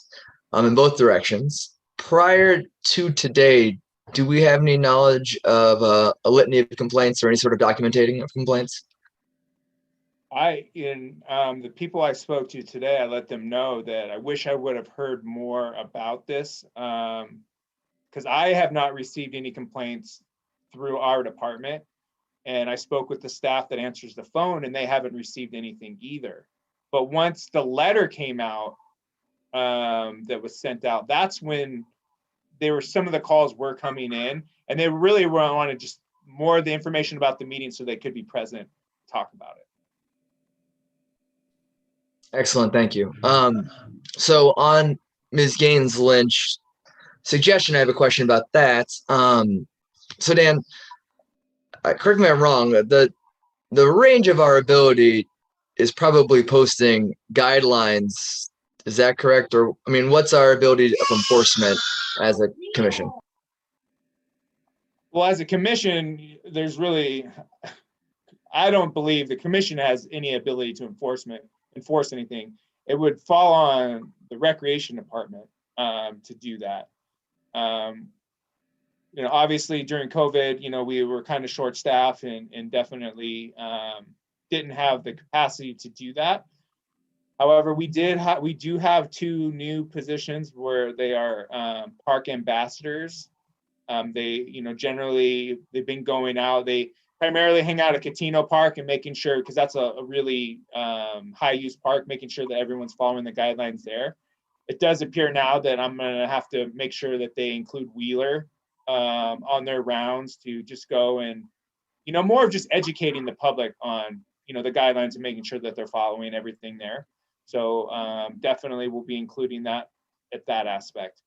in both directions. Prior to today, do we have any knowledge of a litany of complaints or any sort of documenting of complaints? The people I spoke to today, I let them know that I wish I would have heard more about this, because I have not received any complaints through our department. And I spoke with the staff that answers the phone, and they haven't received anything either. But once the letter came out that was sent out, that's when some of the calls were coming in, and they really wanted just more of the information about the meeting so they could be present, talk about it. Excellent, thank you. So on Ms. Gaines Lynch suggestion, I have a question about that. So Dan, correct me if I'm wrong, the range of our ability is probably posting guidelines. Is that correct? Or, I mean, what's our ability of enforcement as a commission? Well, as a commission, I don't believe the commission has any ability to enforce anything. It would fall on the recreation department to do that. Obviously during COVID, we were kind of short-staffed and definitely didn't have the capacity to do that. However, we do have 2 new positions where they are park ambassadors. Generally they've been going out. They primarily hang out at Catino Park and making sure, because that's a really high-use park, making sure that everyone's following the guidelines there. It does appear now that I'm going to have to make sure that they include Wheeler on their rounds to just go and, more of just educating the public on, the guidelines and making sure that they're following everything there. So definitely we'll be including that at that aspect.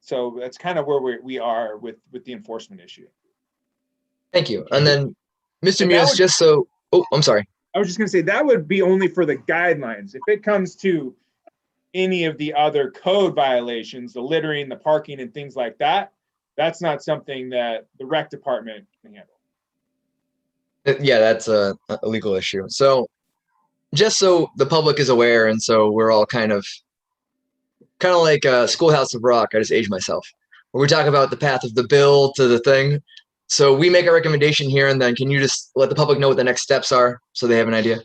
So that's kind of where we are with the enforcement issue. Thank you. And then, Mr. And that Muse, would- just so, oh, I'm sorry. I was just going to say that would be only for the guidelines. If it comes to any of the other code violations, the littering, the parking, and things like that, that's not something that the rec department can handle. Yeah, that's a legal issue. So just so the public is aware, and so we're all kind of like Schoolhouse of Rock. I just aged myself. Where we talk about the path of the bill to the thing. So we make a recommendation here, and then can you just let the public know what the next steps are so they have an idea?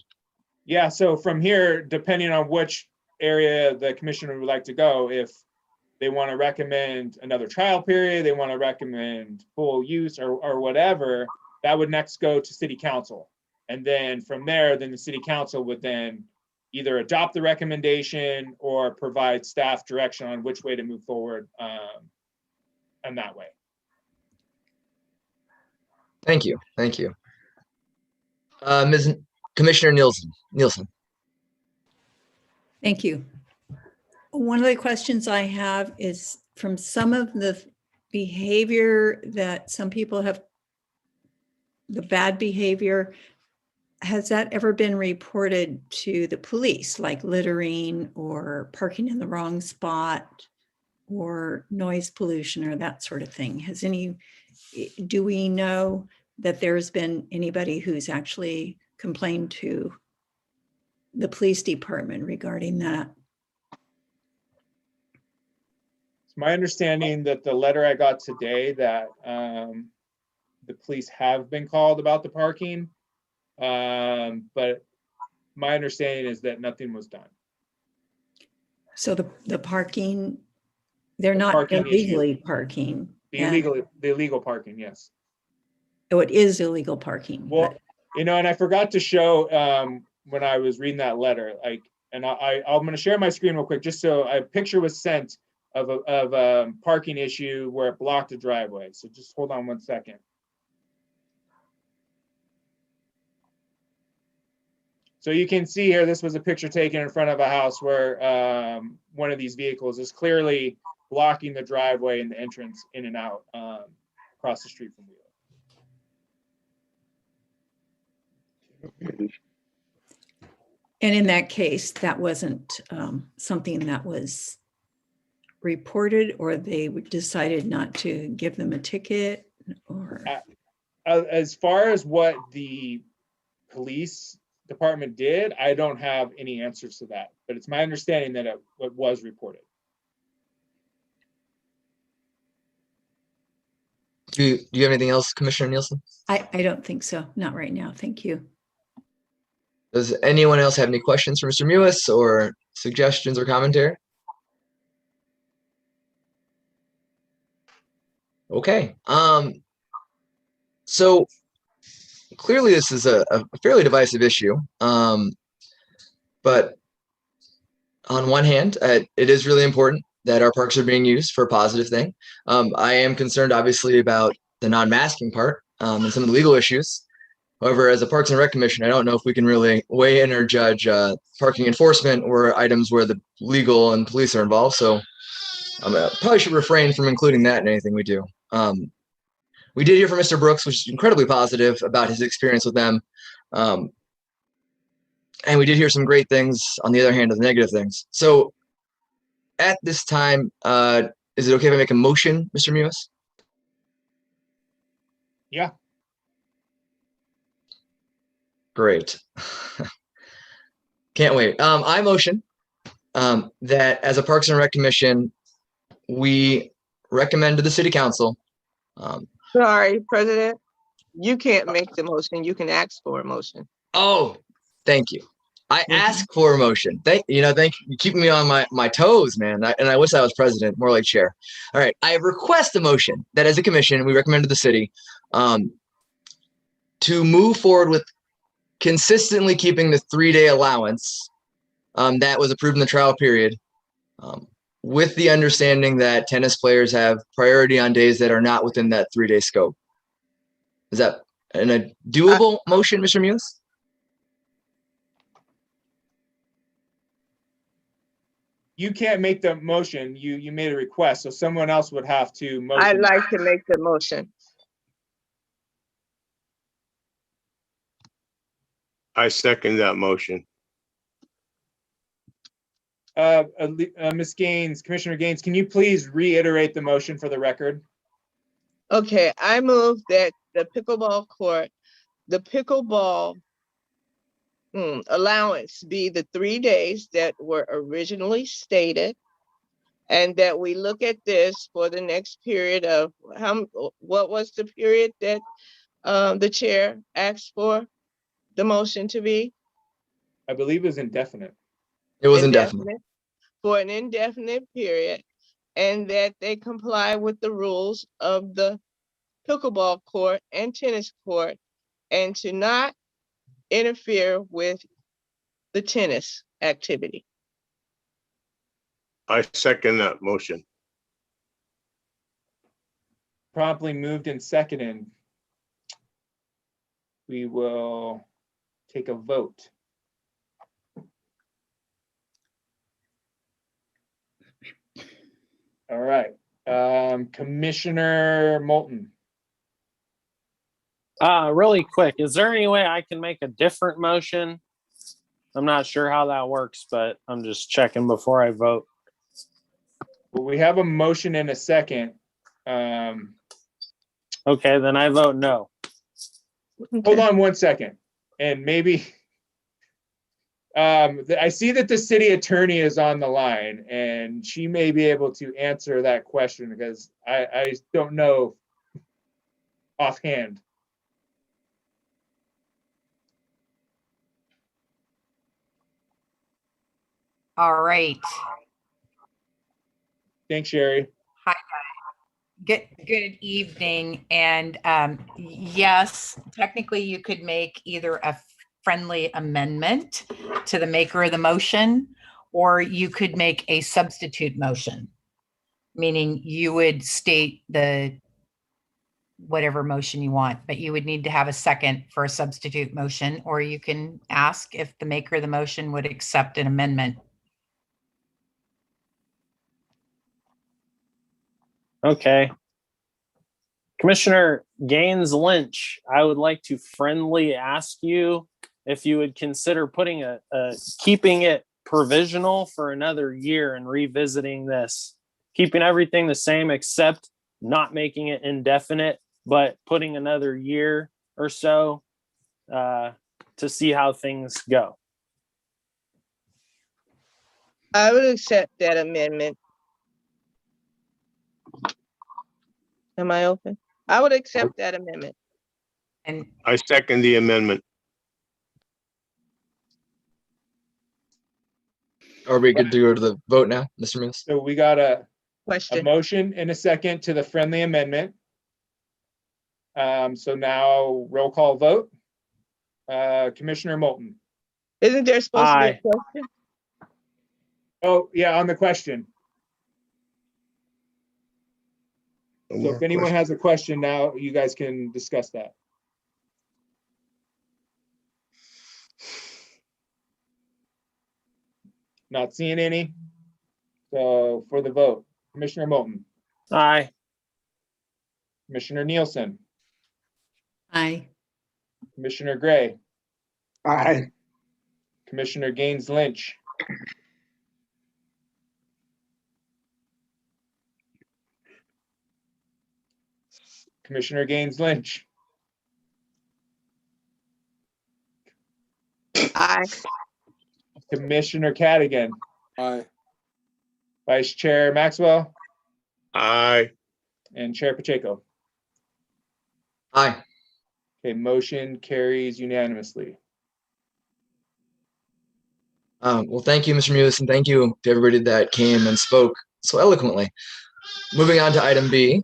Yeah, so from here, depending on which area the commissioner would like to go, if they want to recommend another trial period, they want to recommend full use or whatever, that would next go to city council. And then from there, then the city council would then either adopt the recommendation or provide staff direction on which way to move forward in that way. Thank you. Thank you. Ms. Commissioner Nielsen. Thank you. One of the questions I have is from some of the behavior that some people have, the bad behavior, has that ever been reported to the police, like littering or parking in the wrong spot or noise pollution or that sort of thing? Do we know that there's been anybody who's actually complained to the police department regarding that? It's my understanding that the letter I got today that the police have been called about the parking, but my understanding is that nothing was done. So the parking, they're The not parking issue. illegally parking. The and- illegal parking, yes. Oh, it is illegal parking. Well, but- and I forgot to show when I was reading that letter, I'm going to share my screen real quick, just so a picture was sent of a parking issue where it blocked a driveway. So just hold on 1 second. So you can see here, this was a picture taken in front of a house where one of these vehicles is clearly blocking the driveway and the entrance in and out across the street from Wheeler. And in that case, that wasn't something that was reported, or they decided not to give them a ticket, or? As far as what the police department did, I don't have any answers to that, but it's my understanding that it was reported. Do you have anything else, Commissioner Nielsen? I don't think so. Not right now. Thank you. Does anyone else have any questions for Mr. Mewis or suggestions or commentary? Okay. So clearly this is a fairly divisive issue. But on one hand, it is really important that our parks are being used for a positive thing. I am concerned, obviously, about the non-masking part and some of the legal issues. However, as a Parks and Rec Commission, I don't know if we can really weigh in or judge parking enforcement or items where the legal and police are involved. So probably should refrain from including that in anything we do. We did hear from Mr. Brooks, which is incredibly positive about his experience with them. And we did hear some great things on the other hand of the negative things. So at this time, is it okay if I make a motion, Mr. Mewis? Yeah. Great. Can't wait. I motion that as a Parks and Rec Commission, we recommend to the City Council. Sorry, President, you can't make the motion. You can ask for a motion. Oh, thank you. I ask for a motion. Thank you. Keeping me on my toes, man. And I wish I was president, more like chair. All right. I request a motion that as a commission, we recommend to the city to move forward with consistently keeping the 3-day allowance that was approved in the trial period with the understanding that tennis players have priority on days that are not within that 3-day scope. Is that a doable motion, Mr. Muse? You can't make the motion. You made a request, so someone else would have to motion. I'd like to make the motion. I second that motion. Ms. Gaines, Commissioner Gaines, can you please reiterate the motion for the record? Okay, I move that the pickleball court, the pickleball allowance be the 3 days that were originally stated, and that we look at this for the next period of what was the period that the chair asked for the motion to be? I believe it was indefinite. It was indefinite. For an indefinite period, and that they comply with the rules of the pickleball court and tennis court, and to not interfere with the tennis activity. I second that motion. Promptly moved and seconded. We will take a vote. All right, Commissioner Moulton. Really quick, is there any way I can make a different motion? I'm not sure how that works, but I'm just checking before I vote. Well, we have a motion and a second. Okay, then I vote no. Hold on 1 second, and maybe I see that the city attorney is on the line, and she may be able to answer that question because I don't know offhand. All right. Thanks, Sherry. Hi. Good evening. And yes, technically you could make either a friendly amendment to the maker of the motion, or you could make a substitute motion, meaning you would state the whatever motion you want, but you would need to have a second for a substitute motion, or you can ask if the maker of the motion would accept an amendment. Okay. Commissioner Gaines Lynch, I would like to friendly ask you if you would consider putting keeping it provisional for another year and revisiting this, keeping everything the same except not making it indefinite, but putting another year or so to see how things go. I would accept that amendment. Am I open? I would accept that amendment. And I second the amendment. Are we good to go to the vote now, Mr. Mills? So we got a Question. motion and a second to the friendly amendment. So now roll call vote. Commissioner Moulton. Isn't there supposed to be a question? Oh, yeah, on the question. So if anyone has a question now, you guys can discuss that. Not seeing any. So for the vote, Commissioner Moulton, Aye. Commissioner Nielsen, Aye. Commissioner Gray, Aye. Commissioner Gaines Lynch, Commissioner Gaines Lynch, Aye. Commissioner Cadigan, Aye. Vice Chair Maxwell, Aye. and Chair Pacheco. Aye. Okay, motion carries unanimously. Well, thank you, Mr. Mewis, and thank you to everybody that came and spoke so eloquently. Moving on to item B.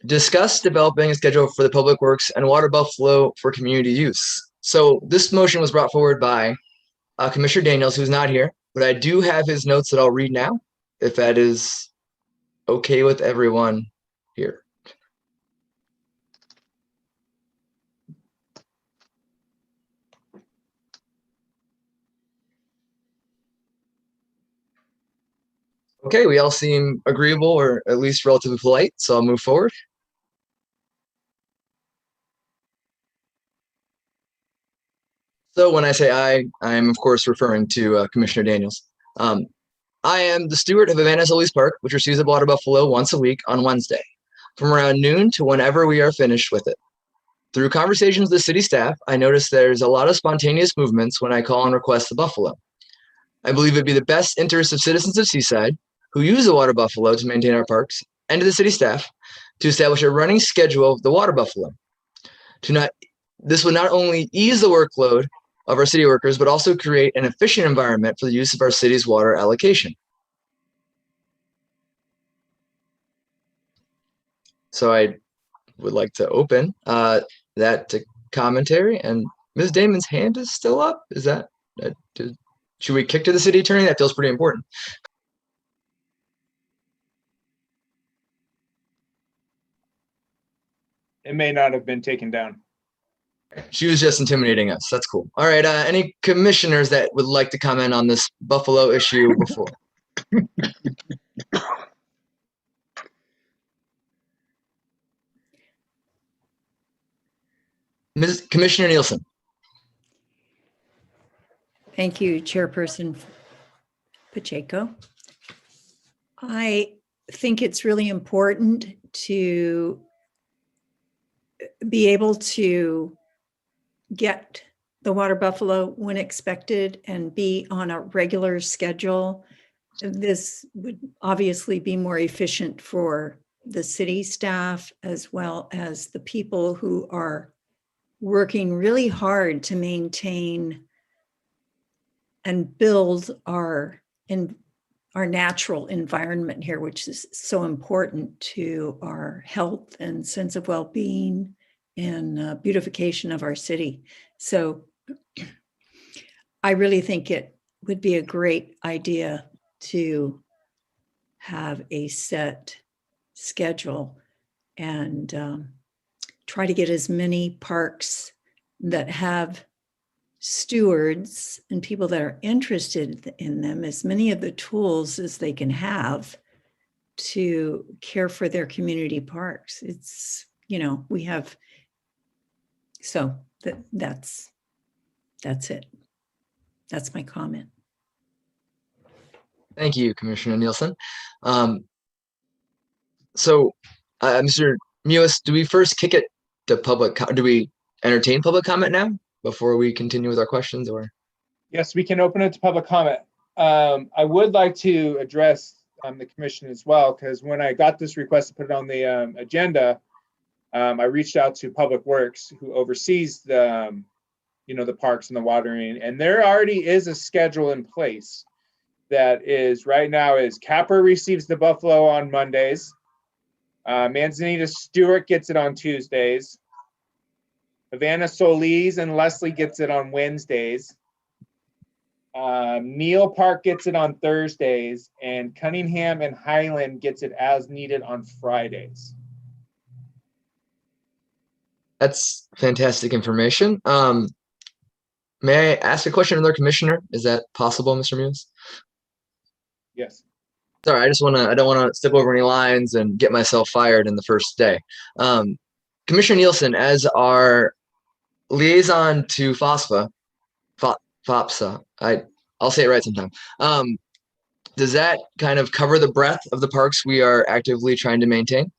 Discuss developing a schedule for the Public Works and Water Buffalo for community use. So this motion was brought forward by Commissioner Daniels, who's not here, but I do have his notes that I'll read now, if that is okay with everyone here. Okay, we all seem agreeable or at least relatively polite, so I'll move forward. So when I say I am of course referring to Commissioner Daniels. I am the steward of Havana Solis Park, which receives a water buffalo once a week on Wednesday, from around noon to whenever we are finished with it. Through conversations with the city staff, I noticed there's a lot of spontaneous movements when I call and request the buffalo. I believe it'd be the best interest of citizens of Seaside who use the water buffalo to maintain our parks and to the city staff to establish a running schedule of the water buffalo. This would not only ease the workload of our city workers, but also create an efficient environment for the use of our city's water allocation. So I would like to open that to commentary, and Ms. Damon's hand is still up. Is that, should we kick to the city attorney? That feels pretty important. It may not have been taken down. She was just intimidating us. That's cool. All right. Any commissioners that would like to comment on this buffalo issue before? Commissioner Nielsen. Thank you, Chairperson Pacheco. I think it's really important to be able to get the water buffalo when expected and be on a regular schedule. This would obviously be more efficient for the city staff as well as the people who are working really hard to maintain and build our natural environment here, which is so important to our health and sense of well-being and beautification of our city. So I really think it would be a great idea to have a set schedule and try to get as many parks that have stewards and people that are interested in them, as many of the tools as they can have to care for their community parks. It's, we have, so that's it. That's my comment. Thank you, Commissioner Nielsen. So, Mr. Mewis, do we first kick it to public? Do we entertain public comment now before we continue with our questions, or? Yes, we can open it to public comment. I would like to address the commission as well, because when I got this request to put it on the agenda, I reached out to Public Works, who oversees the, the parks and the watering, and there already is a schedule in place that is right now is Capper receives the buffalo on Mondays. Manzanita Stewart gets it on Tuesdays. Havana Solis and Leslie gets it on Wednesdays. Neal Park gets it on Thursdays, and Cunningham and Highland gets it as needed on Fridays. That's fantastic information. May I ask a question of their commissioner? Is that possible, Mr. Mewis? Yes. Sorry, I don't want to step over any lines and get myself fired in the first day. Commissioner Nielsen, as our liaison to FOPSA, I'll say it right sometime. Does that kind of cover the breadth of the parks we are actively trying to maintain?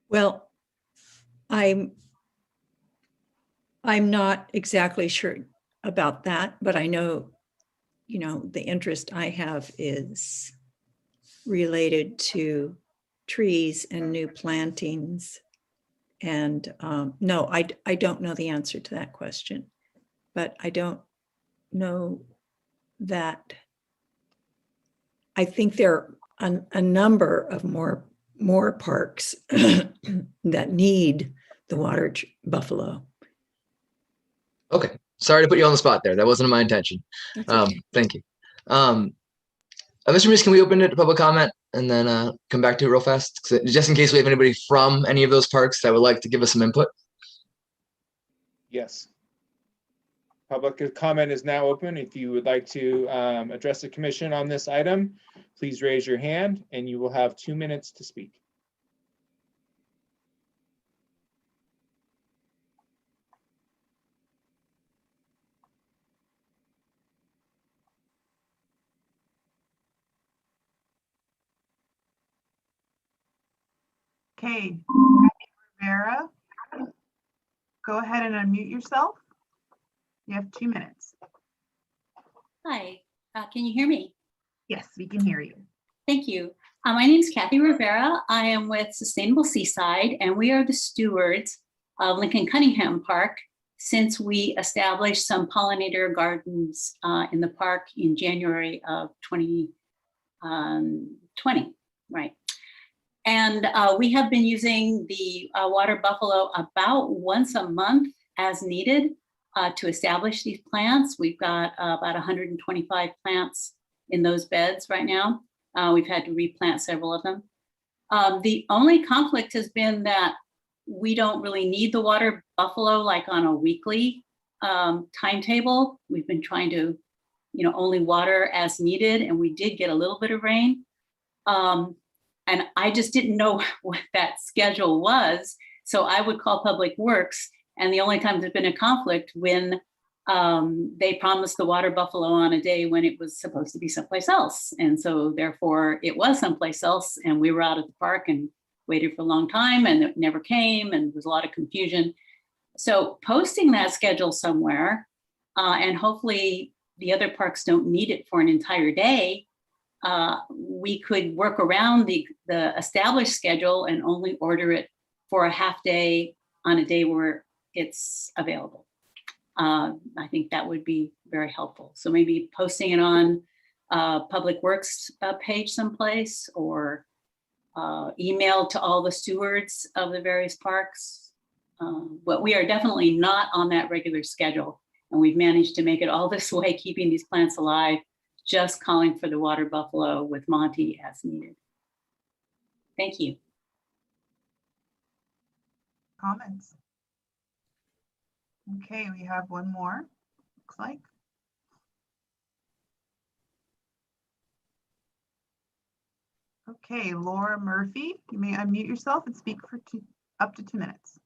Well, I'm not exactly sure about that, but I know, the interest I have is related to trees and new plantings. And no, I don't know the answer to that question, but I don't know that. I think there are a number of more parks that need the water buffalo. Okay, sorry to put you on the spot there. That wasn't my intention. Okay. Thank you. Mr. Muse, can we open it to public comment and then come back to it real fast? Just in case we have anybody from any of those parks that would like to give us some input. Yes. Public comment is now open. If you would like to address the commission on this item, please raise your hand and you will have 2 minutes to speak. Okay, Rivera, go ahead and unmute yourself. You have 2 minutes. Hi, can you hear me? Yes, we can hear you. Thank you. My name is Kathy Rivera. I am with Sustainable Seaside, and we are the stewards of Lincoln Cunningham Park since we established some pollinator gardens in the park in January of 2020, right? And we have been using the water buffalo about once a month as needed to establish these plants. We've got about 125 plants in those beds right now. We've had to replant several of them. The only conflict has been that we don't really need the water buffalo like on a weekly timetable. We've been trying to, only water as needed, and we did get a little bit of rain. And I just didn't know what that schedule was. So I would call Public Works, and the only time there's been a conflict when they promised the water buffalo on a day when it was supposed to be someplace else. And so therefore it was someplace else, and we were out at the park and waited for a long time and it never came, and there was a lot of confusion. So posting that schedule somewhere, and hopefully the other parks don't need it for an entire day, we could work around the established schedule and only order it for a half day on a day where it's available. I think that would be very helpful. So maybe posting it on Public Works page someplace, or email to all the stewards of the various parks. But we are definitely not on that regular schedule, and we've managed to make it all this way, keeping these plants alive, just calling for the water buffalo with Monty as needed. Thank you. Comments? Okay, we have one more, looks like. Okay, Laura Murphy, you may unmute yourself and speak for up to 2 minutes.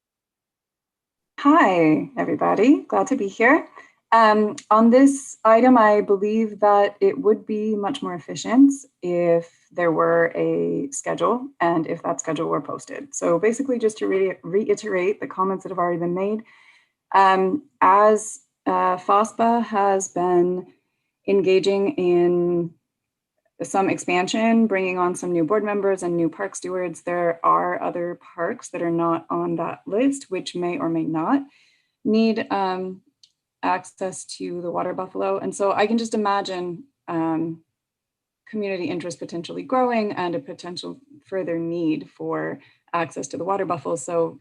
Hi, everybody. Glad to be here. On this item, I believe that it would be much more efficient if there were a schedule and if that schedule were posted. So basically, just to reiterate the comments that have already been made, as FOSPA has been engaging in some expansion, bringing on some new board members and new park stewards, there are other parks that are not on that list, which may or may not need access to the water buffalo. And so I can just imagine community interest potentially growing and a potential further need for access to the water buffalo. So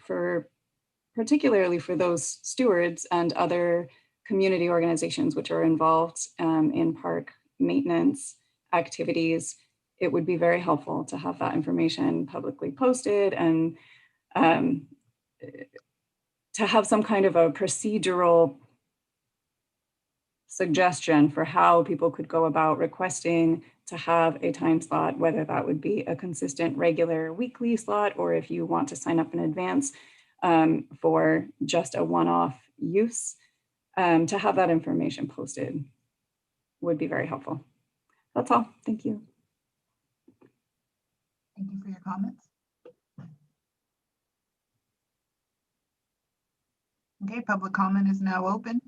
particularly for those stewards and other community organizations which are involved in park maintenance activities, it would be very helpful to have that information publicly posted, and to have some kind of a procedural suggestion for how people could go about requesting to have a time slot, whether that would be a consistent regular weekly slot, or if you want to sign up in advance for just a one-off use, to have that information posted would be very helpful. That's all. Thank you. Thank you for your comments. Okay, public comment is now open.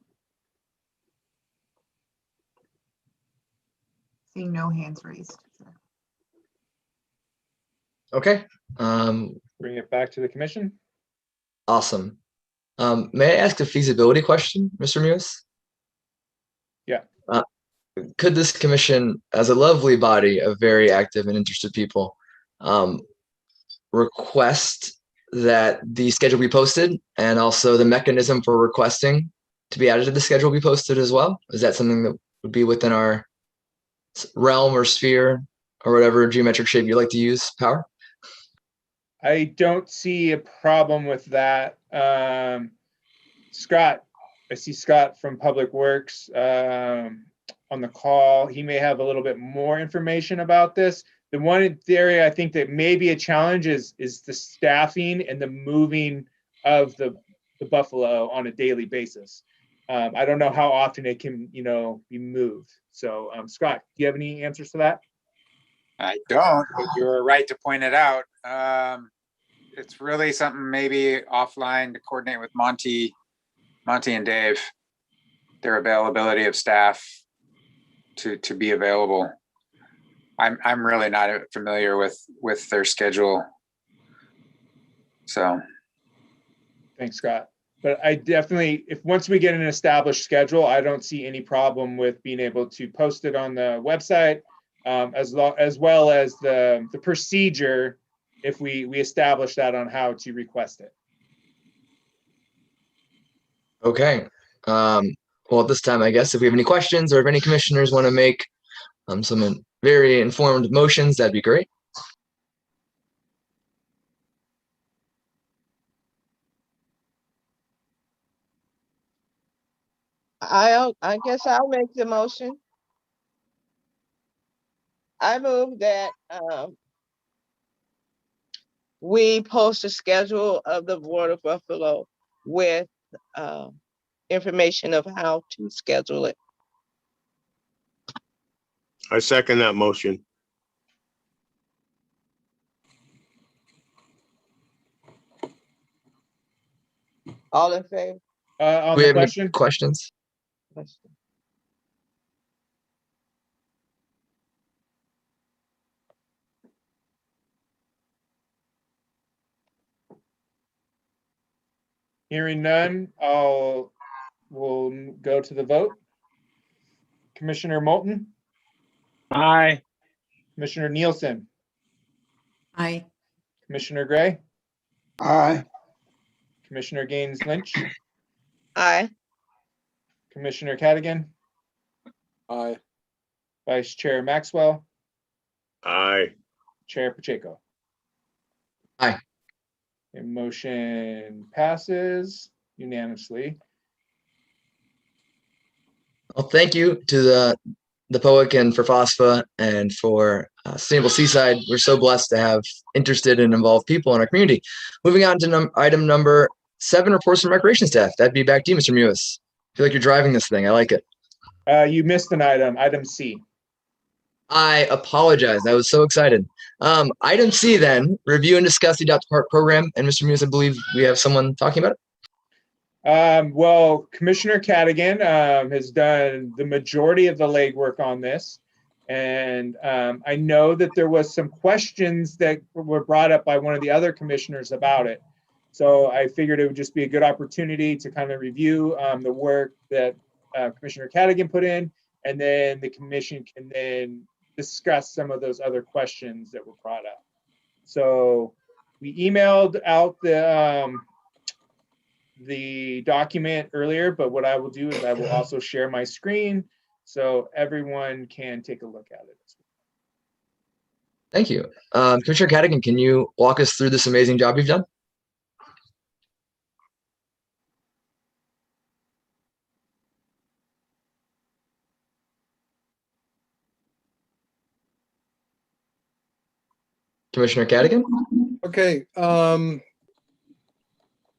Seeing no hands raised. Okay. Bring it back to the commission. Awesome. May I ask a feasibility question, Mr. Muse? Yeah. Could this commission, as a lovely body of very active and interested people, request that the schedule be posted, and also the mechanism for requesting to be added to the schedule be posted as well? Is that something that would be within our realm or sphere or whatever geometric shape you like to use, Power? I don't see a problem with that. Scott, I see Scott from Public Works on the call. He may have a little bit more information about this. The one area I think that may be a challenge is the staffing and the moving of the buffalo on a daily basis. I don't know how often it can, be moved. So, Scott, do you have any answers to that? I don't, but you're right to point it out. It's really something maybe offline to coordinate with Monty and Dave, their availability of staff to be available. I'm really not familiar with their schedule. So. Thanks, Scott. But I definitely, if once we get an established schedule, I don't see any problem with being able to post it on the website, as well as the procedure if we establish that on how to request it. Okay. Well, at this time, I guess if we have any questions or if any commissioners want to make some very informed motions, that'd be great. I guess I'll make the motion. I move that we post a schedule of the Board of Buffalo with information of how to schedule it. I second that motion. All in favor? On we the have any question? questions? Hearing none, we'll go to the vote. Commissioner Moulton, Aye. Commissioner Nielsen, Aye. Commissioner Gray, Aye. Commissioner Gaines Lynch, Aye. Commissioner Cadigan, Aye. Vice Chair Maxwell, Aye. Chair Pacheco. Aye. The motion passes unanimously. Well, thank you to the POIC and for FOSFA and for Sustainable Seaside. We're so blessed to have interested and involved people in our community. Moving on to item number 7, reports from recreation staff. That'd be back to you, Mr. Mewis. I feel like you're driving this thing. I like it. You missed an item C. I apologize. I was so excited. Item C then, review and discuss the Adopt a Park program. And Mr. Mewis, I believe we have someone talking about it. Well, Commissioner Cadigan has done the majority of the legwork on this. And I know that there was some questions that were brought up by one of the other commissioners about it. So I figured it would just be a good opportunity to kind of review the work that Commissioner Cadigan put in, and then the commission can then discuss some of those other questions that were brought up. So we emailed out the document earlier, but what I will do is I will also share my screen so everyone can take a look at it. Thank you. Commissioner Cadigan, can you walk us through this amazing job you've done? Commissioner Cadigan? Okay.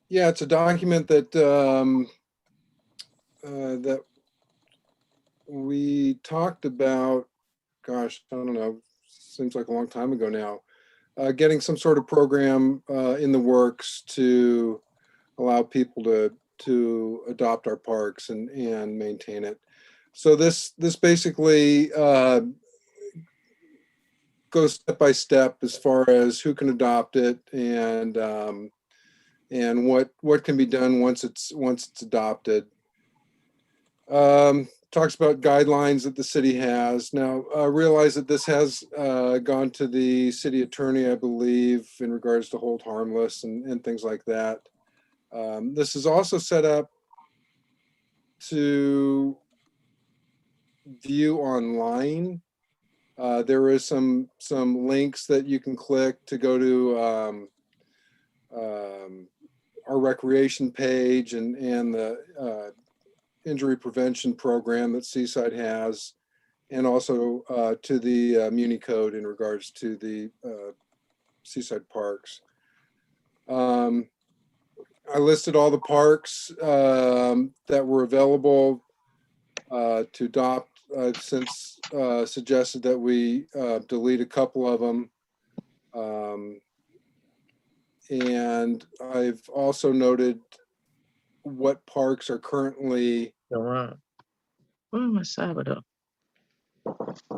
Yeah, it's a document that that we talked about, gosh, I don't know, seems like a long time ago now, getting some sort of program in the works to allow people to adopt our parks and maintain it. So this basically goes step by step as far as who can adopt it and what can be done once it's adopted. Talks about guidelines that the city has. Now, realize that this has gone to the city attorney, I believe, in regards to hold harmless and things like that. This is also set up to view online There is some links that you can click to go to our recreation page and the injury prevention program that Seaside has, and also to the Muni Code in regards to the Seaside parks. I listed all the parks that were available to adopt. Since suggested that we delete a couple of them. And I've also noted what parks are currently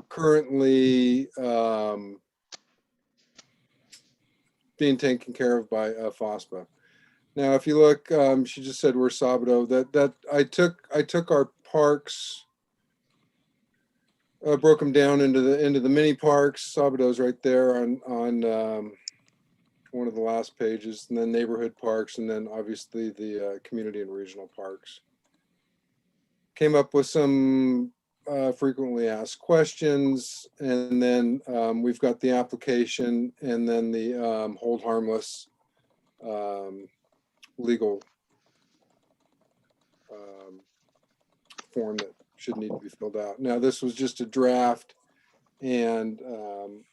currently being taken care of by FOSPA. Now, if you look, she just said we're Sabado. That I took our parks, broke them down into the mini parks. Sabado's right there on one of the last pages, and then neighborhood parks, and then obviously the community and regional parks. Came up with some frequently asked questions, and then we've got the application, and then the hold harmless legal form that should need to be filled out. Now, this was just a draft, and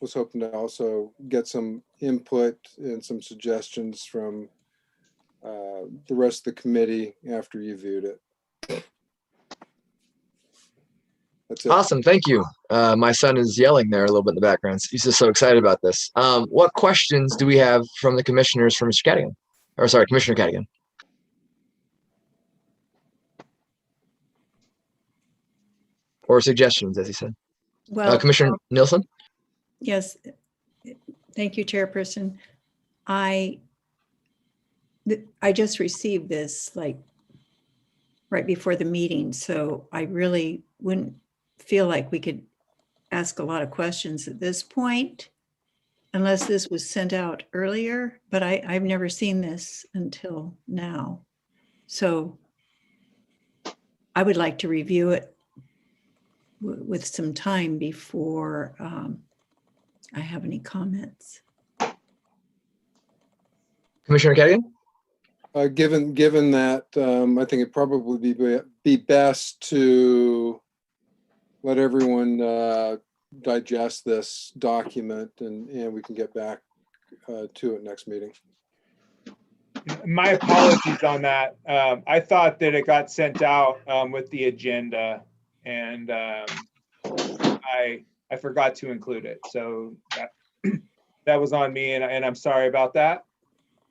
was hoping to also get some input and some suggestions from the rest of the committee after you viewed it. That's it. Awesome. Thank you. My son is yelling there a little bit in the background. He's just so excited about this. What questions do we have from the commissioners for Mr. Cadigan? Or sorry, Commissioner Cadigan. Or suggestions, as he said. Well, Commissioner Nielsen? yes. Thank you, Chairperson. I just received this like right before the meeting, so I really wouldn't feel like we could ask a lot of questions at this point unless this was sent out earlier, but I've never seen this until now. So I would like to review it with some time before I have any comments. Commissioner Cadigan? Given that, I think it probably be best to let everyone digest this document, and we can get back to it next meeting. My apologies on that. I thought that it got sent out with the agenda, and I forgot to include it. So that was on me, and I'm sorry about that.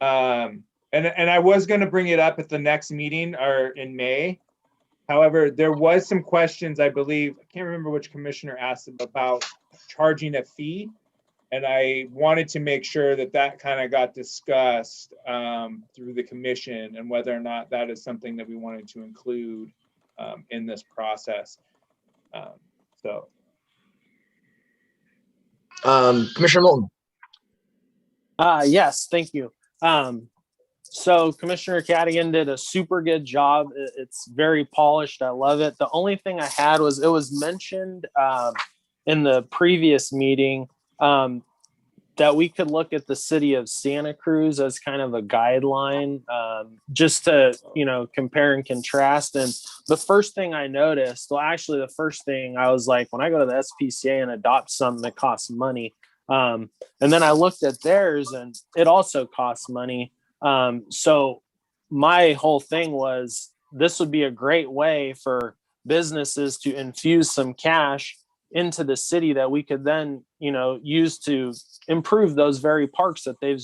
And I was going to bring it up at the next meeting or in May. However, there was some questions, I believe, I can't remember which commissioner asked about charging a fee. And I wanted to make sure that that kind of got discussed through the commission and whether or not that is something that we wanted to include in this process. Commissioner Moulton. Yes, thank you. So Commissioner Cadigan did a super good job. It's very polished. I love it. The only thing I had was, it was mentioned in the previous meeting that we could look at the city of Santa Cruz as kind of a guideline, just to, compare and contrast. And the first thing I noticed, well, actually the first thing I was like, when I go to the SPCA and adopt something that costs money, and then I looked at theirs and it also costs money. So my whole thing was, this would be a great way for businesses to infuse some cash into the city that we could then, use to improve those very parks that they've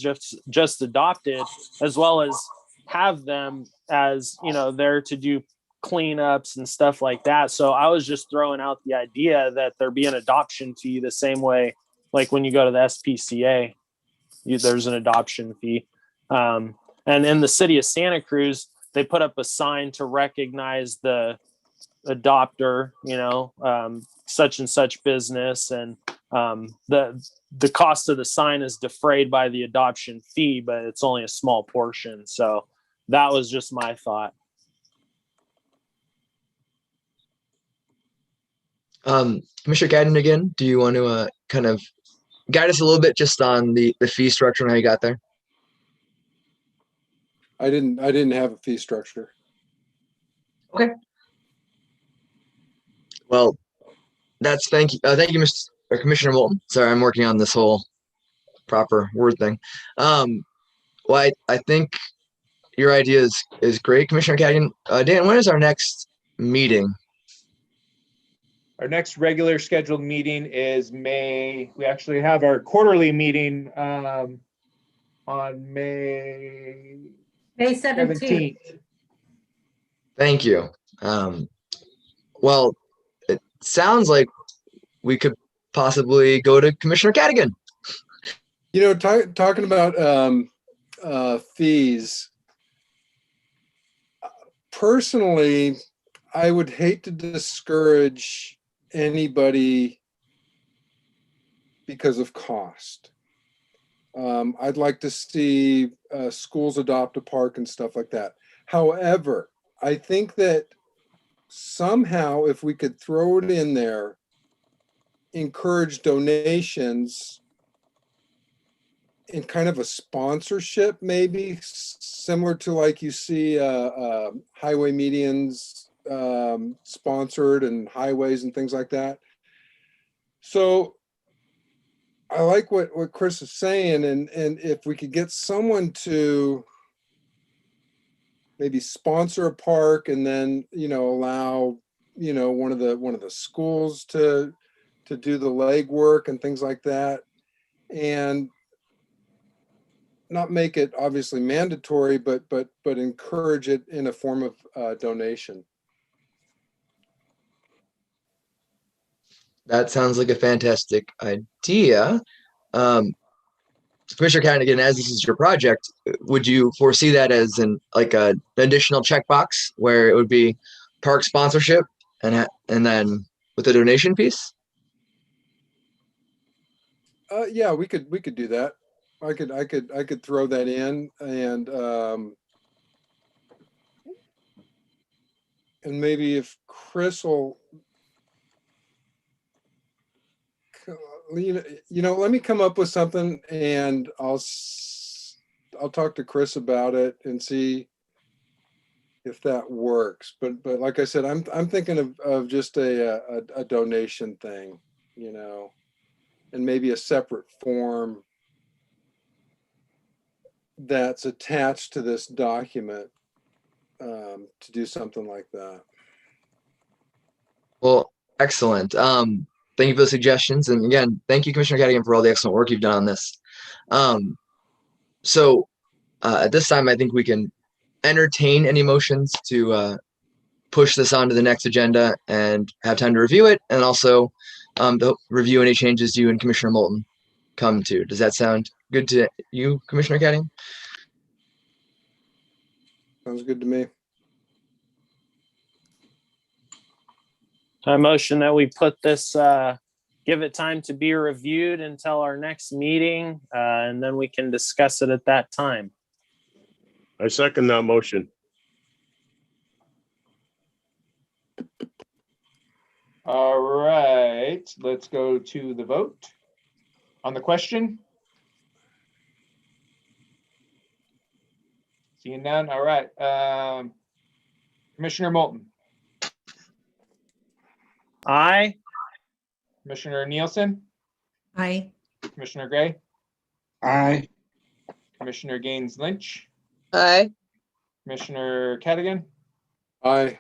just adopted, as well as have them as, there to do cleanups and stuff like that. So I was just throwing out the idea that there be an adoption fee the same way, like when you go to the SPCA, there's an adoption fee. And in the city of Santa Cruz, they put up a sign to recognize the adopter, such and such business, and the cost of the sign is defrayed by the adoption fee, but it's only a small portion. So that was just my thought. Commissioner Cadden again, do you want to kind of guide us a little bit just on the fee structure and how you got there? I didn't have a fee structure. Okay. Well, thank you, Mr. Commissioner Moulton. Sorry, I'm working on this whole proper word thing. Well, I think your idea is great, Commissioner Cadden. Dan, when is our next meeting? Our next regular scheduled meeting is May. We actually have our quarterly meeting on May 17th. Thank you. Well, it sounds like we could possibly go to Commissioner Cadigan. You know, talking about fees, personally, I would hate to discourage anybody because of cost. I'd like to see schools adopt a park and stuff like that. However, I think that somehow if we could throw it in there, encourage donations in kind of a sponsorship, maybe similar to like you see highway medians sponsored and highways and things like that. So I like what Chris is saying, and if we could get someone to maybe sponsor a park and then, you know, allow, you know, one of the schools to do the legwork and things like that, and not make it obviously mandatory, but encourage it in a form of donation. That sounds like a fantastic idea. Commissioner Cadigan, as this is your project, would you foresee that as an additional checkbox where it would be park sponsorship and then with a donation piece? Yeah, we could do that. I could throw that in, and maybe if Chris will, you know, let me come up with something and I'll talk to Chris about it and see if that works. But like I said, I'm thinking of just a donation thing, you know, and maybe a separate form that's attached to this document to do something like that. Well, excellent. Thank you for the suggestions. And again, thank you, Commissioner Cadigan, for all the excellent work you've done on this. So at this time, I think we can entertain any motions to push this on to the next agenda and have time to review it, and also review any changes you and Commissioner Moulton come to. Does that sound good to you, Commissioner Cadigan? Sounds good to me. I motion that we put this, give it time to be reviewed until our next meeting, and then we can discuss it at that time. I second that motion. All right, let's go to the vote on the question. Seeing none. All right. Commissioner Moulton. Aye. Commissioner Nielsen. Aye. Commissioner Gray. Aye. Commissioner Gaines Lynch. Aye. Commissioner Cadigan. Aye.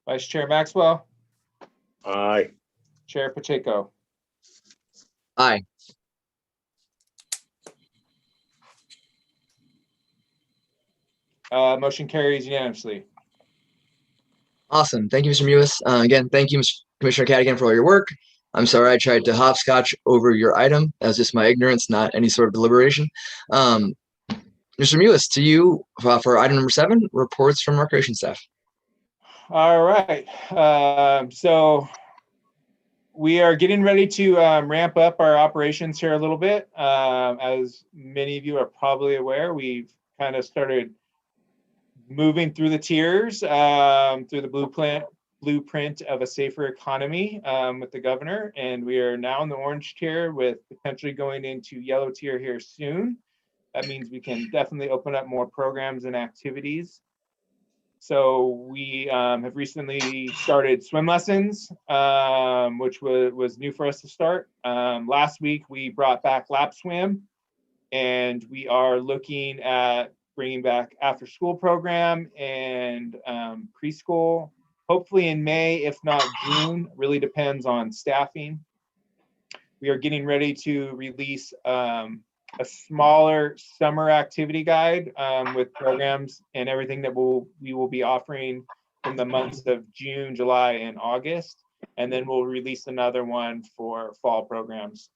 Vice Chair Maxwell. Aye. Chair Pacheco. Aye. Motion carries unanimously. Awesome. Thank you, Mr. Mewis. Again, thank you, Commissioner Cadigan, for all your work. I'm sorry I tried to hopscotch over your item. That was just my ignorance, not any sort of deliberation. Mr. Mewis, to you for item number 7, reports from recreation staff. All right. So we are getting ready to ramp up our operations here a little bit. As many of you are probably aware, we've kind of started moving through the tiers, through the blueprint of a safer economy with the governor, and we are now in the orange tier with potentially going into yellow tier here soon. That means we can definitely open up more programs and activities. So we have recently started swim lessons, which was new for us to start. Last week, we brought back lap swim, and we are looking at bringing back after school program and preschool, hopefully in May, if not June, really depends on staffing. We are getting ready to release a smaller summer activity guide with programs and everything that we will be offering in the months of June, July, and August. And then we'll release another one for fall programs.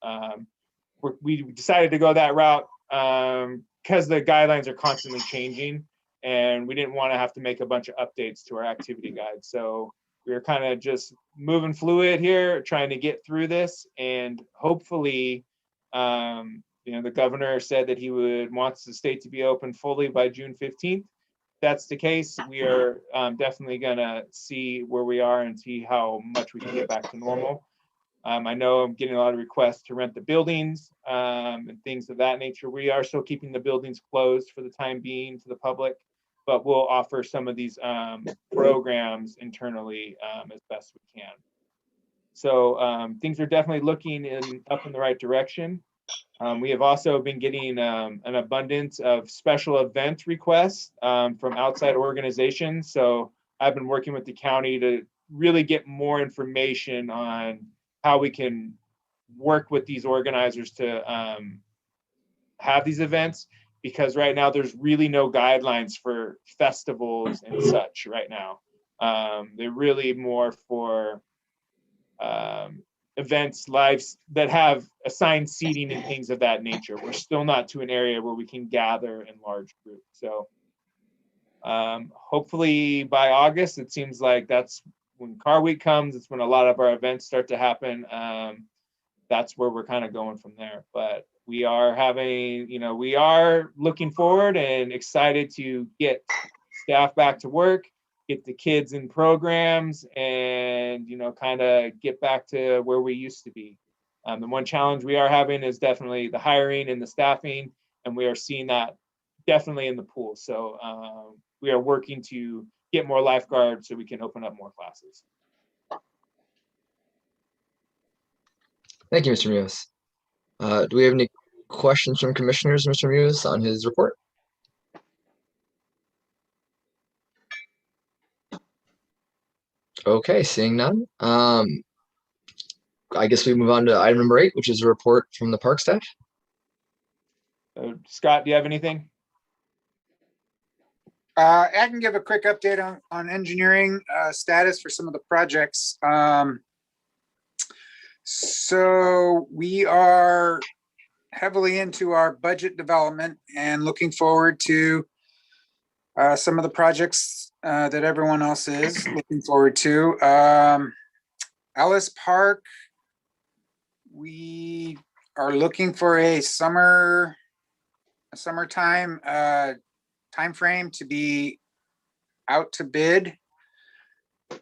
We decided to go that route because the guidelines are constantly changing, and we didn't want to have to make a bunch of updates to our activity guide. So we were kind of just moving fluid here, trying to get through this, and hopefully, the governor said that he wants the state to be open fully by June 15th. If that's the case, we are definitely gonna see where we are and see how much we can get back to normal. I know I'm getting a lot of requests to rent the buildings and things of that nature. We are still keeping the buildings closed for the time being to the public, but we'll offer some of these programs internally as best we can. So things are definitely looking up in the right direction. We have also been getting an abundance of special event requests from outside organizations. So I've been working with the county to really get more information on how we can work with these organizers to have these events, because right now there's really no guidelines for festivals and such right now. They're really more for events, lives that have assigned seating and things of that nature. We're still not to an area where we can gather in large groups. So hopefully by August, it seems like that's when Car Week comes. It's when a lot of our events start to happen. That's where we're kind of going from there. But we are having, we are looking forward and excited to get staff back to work, get the kids in programs, and kind of get back to where we used to be. The one challenge we are having is definitely the hiring and the staffing, and we are seeing that definitely in the pool. So we are working to get more lifeguards so we can open up more classes. Thank you, Mr. Munoz. Do we have any questions from commissioners, Mr. Munoz, on his report? Okay, seeing none. I guess we move on to item number 8, which is a report from the park staff. Scott, do you have anything? I can give a quick update on engineering status for some of the projects. So we are heavily into our budget development and looking forward to some of the projects that everyone else is looking forward to. Ellis Park, we are looking for a summertime timeframe to be out to bid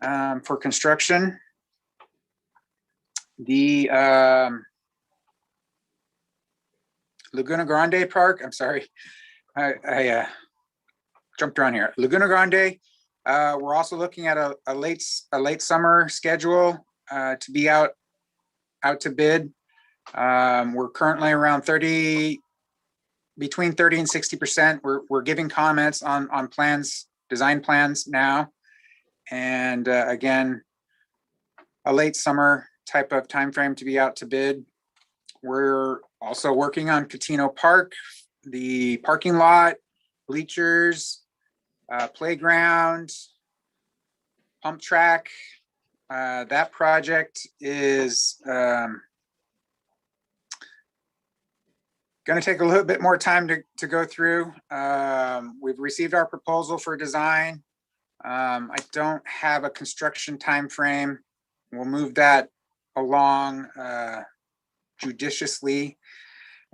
for construction. The Laguna Grande Park, I'm sorry, I jumped around here. Laguna Grande, we're also looking at a late summer schedule to be out to bid. We're currently around between 30 and 60%. We're giving comments on plans, design plans now. And again, a late summer type of timeframe to be out to bid. We're also working on Catino Park, the parking lot, bleachers, playground, pump track. That project is going to take a little bit more time to go through. We've received our proposal for design. I don't have a construction time frame. We'll move that along judiciously.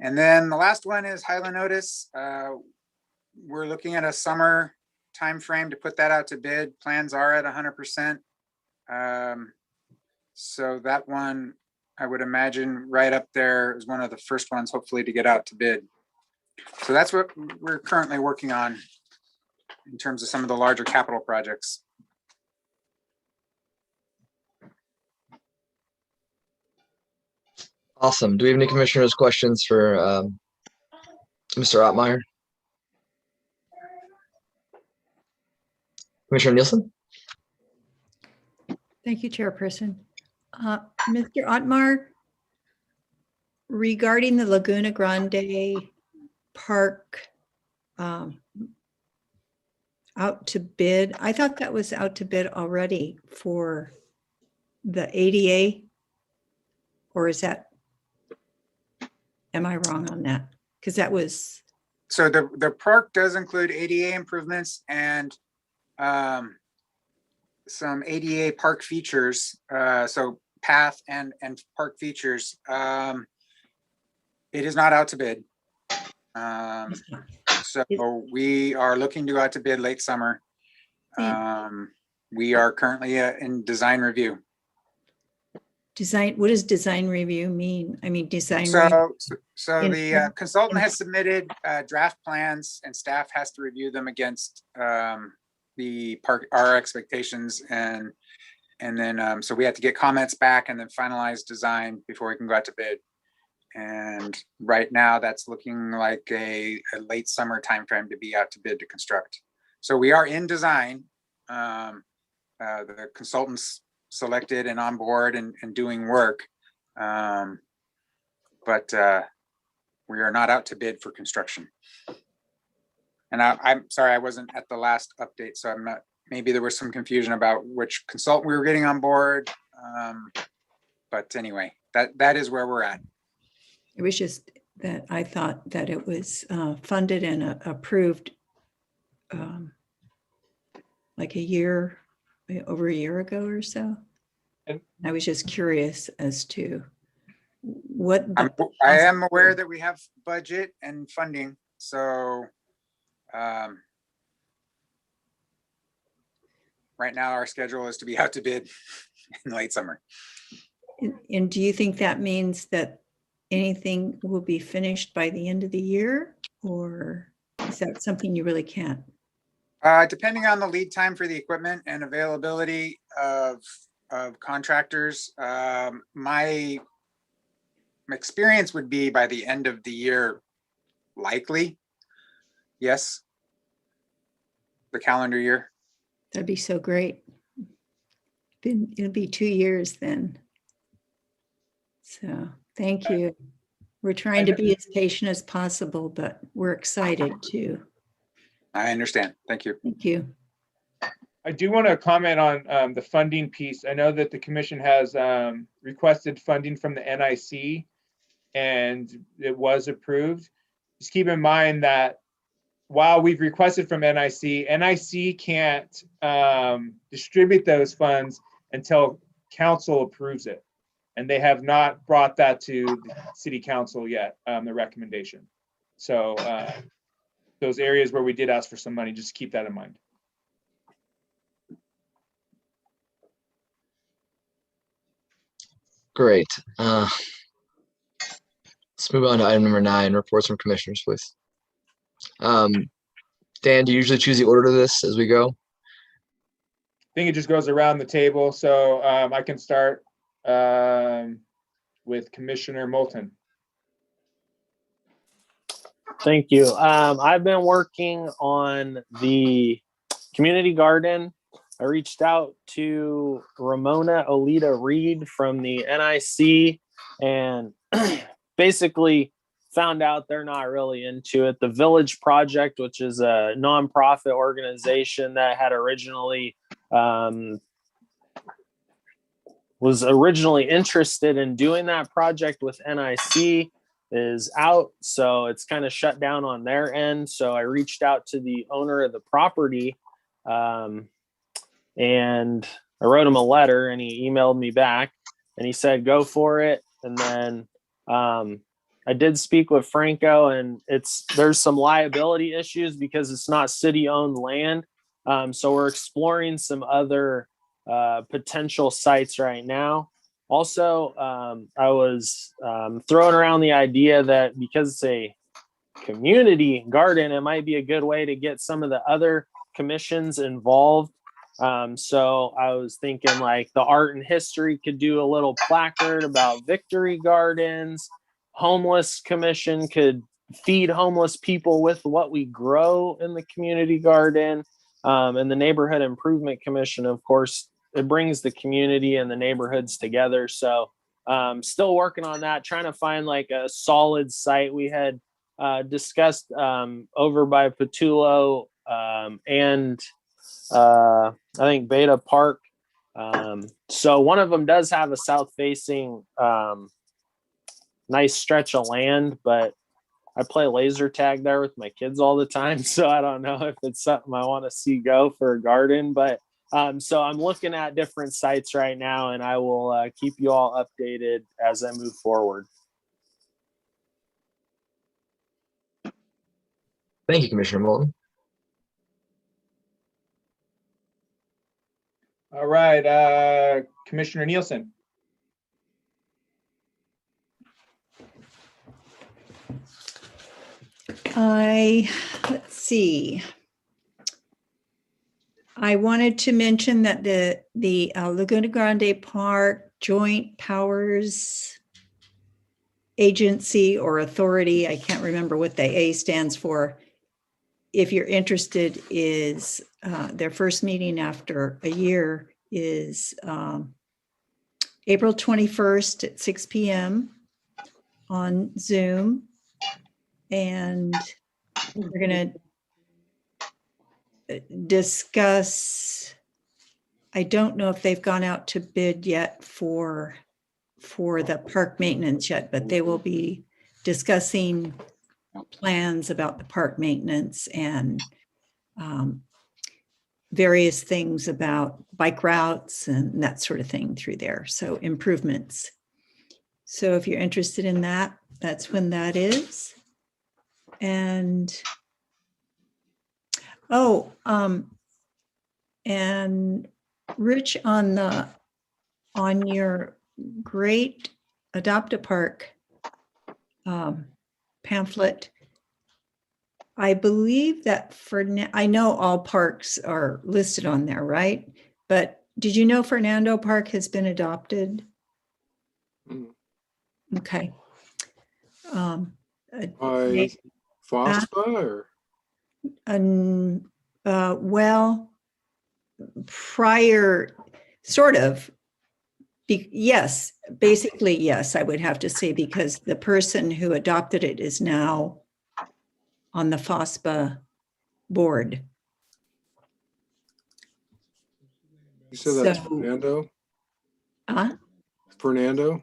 And then the last one is Highland Otis. We're looking at a summer time frame to put that out to bid. Plans are at 100%. So that one, I would imagine right up there is one of the first ones, hopefully, to get out to bid. So that's what we're currently working on in terms of some of the larger capital projects. Awesome. Do we have any commissioners' questions for Mr. Ottmeyer? Commissioner Nielsen? Thank you, Chairperson. Mr. Otmar, regarding the Laguna Grande Park out to bid, I thought that was out to bid already for the ADA, or is that, am I wrong on that? Because that was, So the park does include ADA improvements and some ADA park features, so path and park features. It is not out to bid. So we are looking to go out to bid late summer. We are currently in design review. design, what does design review mean? I mean, design. So the consultant has submitted draft plans and staff has to review them against the park, our expectations, and then so we have to get comments back and then finalize design before we can go out to bid. And right now that's looking like a late summer timeframe to be out to bid to construct. So we are in design. The consultants selected and on board and doing work. But we are not out to bid for construction. And I'm sorry, I wasn't at the last update, so I'm not, maybe there was some confusion about which consultant we were getting on board. But anyway, that is where we're at. It was just that I thought that it was funded and approved like over a year ago or so. And I was just curious as to what. I am aware that we have budget and funding, so right now our schedule is to be out to bid in late summer. And do you think that means that anything will be finished by the end of the year, or is that something you really can't? Depending on the lead time for the equipment and availability of contractors, my experience would be by the end of the year, likely. Yes. The calendar year. That'd be so great. It'll be 2 years then. So thank you. We're trying to be as patient as possible, but we're excited too. I understand. Thank you. Thank you. I do want to comment on the funding piece. I know that the commission has requested funding from the NIC and it was approved. Just keep in mind that while we've requested from NIC can't distribute those funds until council approves it. And they have not brought that to the city council yet, the recommendation. So those areas where we did ask for some money, just keep that in mind. Great. Let's move on to item number 9, reports from commissioners, please. Dan, do you usually choose the order of this as we go? I think it just goes around the table. So I can start with Commissioner Moulton. Thank you. I've been working on the community garden. I reached out to Ramona Olita Reed from the NIC and basically found out they're not really into it. The Village Project, which is a nonprofit organization that had originally was originally interested in doing that project with NIC, is out. So it's kind of shut down on their end. So I reached out to the owner of the property and I wrote him a letter and he emailed me back and he said, go for it. And then I did speak with Franco and there's some liability issues because it's not city owned land. So we're exploring some other potential sites right now. Also, I was throwing around the idea that because it's a community garden, it might be a good way to get some of the other commissions involved. So I was thinking like the art and history could do a little placard about Victory Gardens. Homeless commission could feed homeless people with what we grow in the community garden. And the neighborhood improvement commission, of course, it brings the community and the neighborhoods together. So still working on that, trying to find like a solid site. We had discussed over by Patullo and I think Beta Park. So one of them does have a south facing nice stretch of land, but I play laser tag there with my kids all the time. So I don't know if it's something I want to see go for a garden, but so I'm looking at different sites right now, and I will keep you all updated as I move forward. Thank you, Commissioner Moulton. All right, Commissioner Nielsen. Let's see. I wanted to mention that the Laguna Grande Park Joint Powers Agency or Authority, I can't remember what the A stands for. If you're interested, is their first meeting after a year is April 21st at 6 p.m. on Zoom. And we're going to discuss, I don't know if they've gone out to bid yet for the park maintenance yet, but they will be discussing plans about the park maintenance and various things about bike routes and that sort of thing through there. So improvements. So if you're interested in that, that's when that is. And and Rich, on your great Adopt a Park pamphlet, I believe that I know all parks are listed on there, right? But did you know Fernando Park has been adopted? Okay. By FOSPA or? Well, prior, sort of. Yes, basically, yes, I would have to say, because the person who adopted it is now on the FOSPA board. You said that's Fernando? Fernando?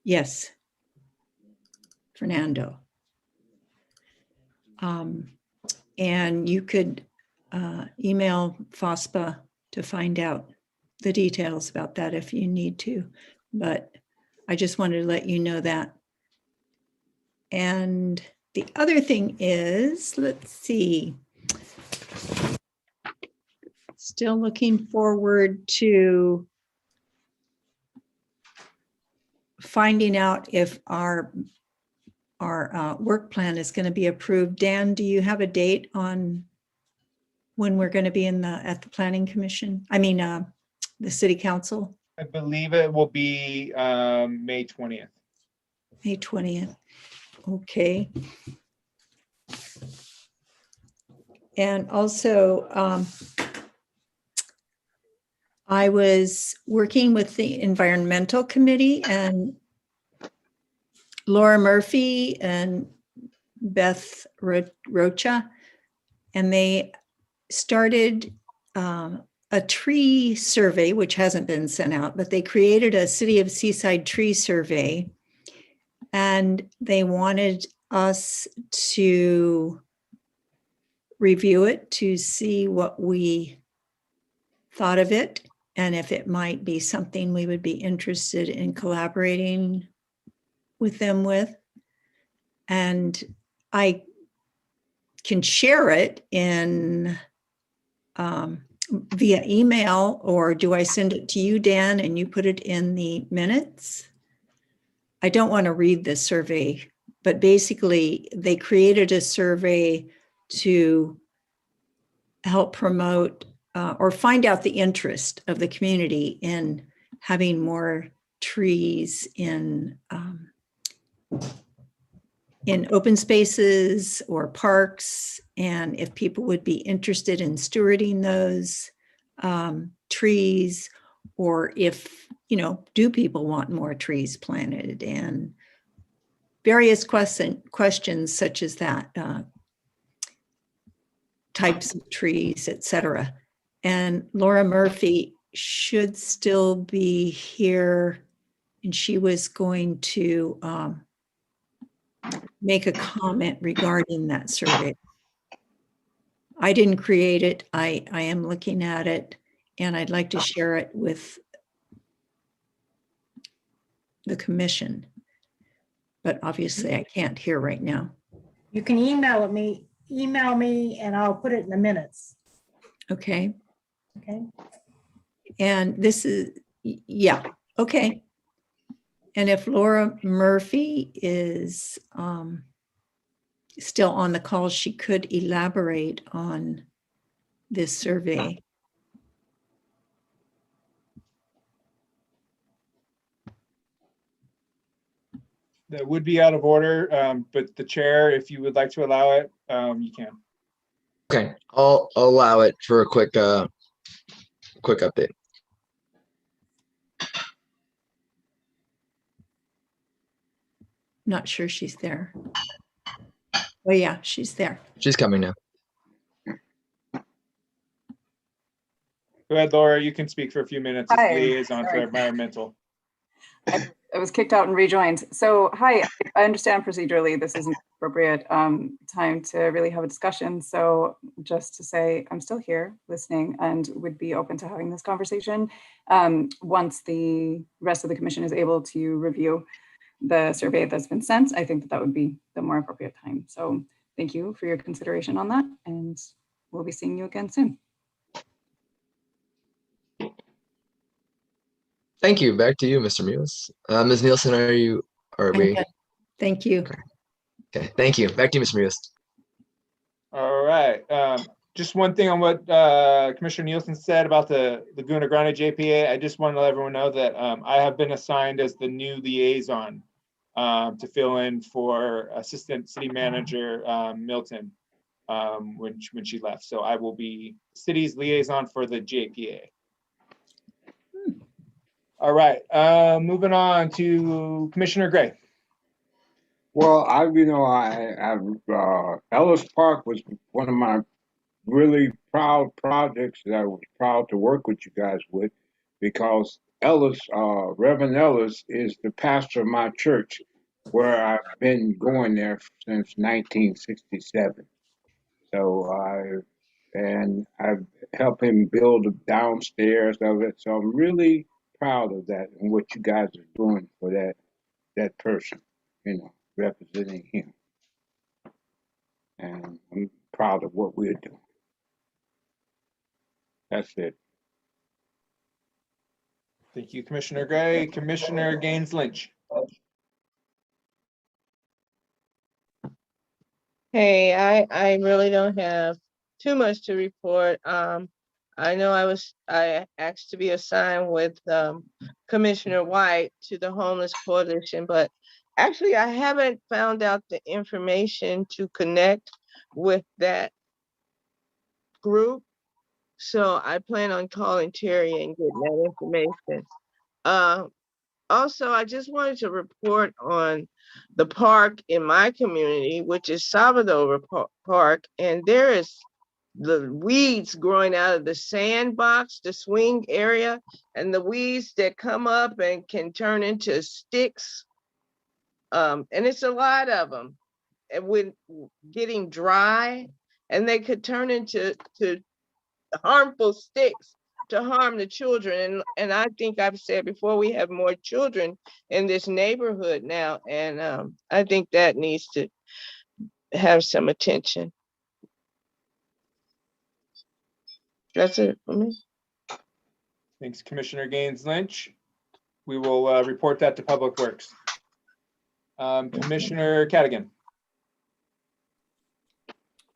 Yes. Fernando. And you could email FOSPA to find out the details about that if you need to, but I just wanted to let you know that. And the other thing is, let's see, still looking forward to finding out if our work plan is going to be approved. Dan, do you have a date on when we're going to be at the Planning Commission? I mean, the City Council? I believe it will be May 20th. May 20th. Okay. And also, I was working with the Environmental Committee, and Laura Murphy and Beth Rocha, and they started a tree survey, which hasn't been sent out, but they created a City of Seaside tree survey, and they wanted us to review it to see what we thought of it and if it might be something we would be interested in collaborating with them with. And I can share it in via email, or do I send it to you, Dan, and you put it in the minutes? I don't want to read the survey, but basically they created a survey to help promote or find out the interest of the community in having more trees in open spaces or parks, and if people would be interested in stewarding those trees, or if, do people want more trees planted, and various questions such as that, types of trees, etc. And Laura Murphy should still be here, and she was going to make a comment regarding that survey. I didn't create it. I am looking at it, and I'd like to share it with the commission. But obviously I can't here right now. You can email me and I'll put it in the minutes. Okay. Okay. And this is, yeah, okay. And if Laura Murphy is still on the call, she could elaborate on this survey. That would be out of order, but the chair, if you would like to allow it, you can. Okay, I'll allow it for a quick update. Not sure she's there. Oh yeah, she's there. She's coming now. Go ahead, Laura, you can speak for a few minutes as Hi, liaison for sorry. environmental. I was kicked out and rejoined. So, hi, I understand procedurally this isn't appropriate time to really have a discussion. So just to say, I'm still here listening and would be open to having this conversation once the rest of the commission is able to review the survey that's been sent. I think that would be the more appropriate time. So thank you for your consideration on that, and we'll be seeing you again soon. Thank you. Back to you, Mr. Muse. Ms. Nielsen, are we? Okay. Thank you. Okay, thank you. Back to you, Mr. Muse. All right. Just one thing on what Commissioner Nielsen said about the Laguna Grande JPA. I just want to let everyone know that I have been assigned as the new liaison to fill in for Assistant City Manager Milton when she left. So I will be city's liaison for the JPA. All right, moving on to Commissioner Gray. Well, Ellis Park was one of my really proud projects that I was proud to work with you guys with, because Ellis, Reverend Ellis, is the pastor of my church, where I've been going there since 1967. So I've helped him build the downstairs of it. So I'm really proud of that and what you guys are doing for that person, representing him. And I'm proud of what we're doing. That's it. Thank you, Commissioner Gray. Commissioner Gaines Lynch. Hey, I really don't have too much to report. I know I asked to be assigned with Commissioner White to the Homeless Coalition, but actually I haven't found out the information to connect with that group. So I plan on calling Terry and getting that information. Also, I just wanted to report on the park in my community, which is Salvador Park, and there is the weeds growing out of the sandbox, the swing area, and the weeds that come up and can turn into sticks. And it's a lot of them. And when getting dry, and they could turn into harmful sticks to harm the children. And I think I've said before, we have more children in this neighborhood now. And I think that needs to have some attention. That's it for me. Thanks, Commissioner Gaines Lynch. We will report that to Public Works. Commissioner Cadigan.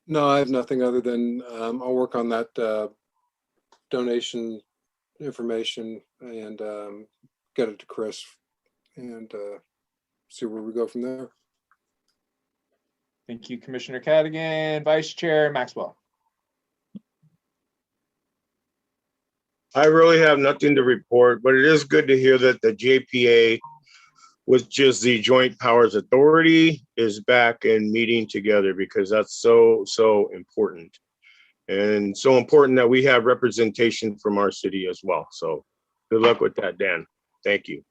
No, I have nothing other than I'll work on that donation information and get it to Chris and see where we go from there. Thank you, Commissioner Cadigan. Vice Chair Maxwell. I really have nothing to report, but it is good to hear that the JPA, which is the Joint Powers Authority, is back and meeting together, because that's so important. And so important that we have representation from our city as well. So good luck with that, Dan. Thank you.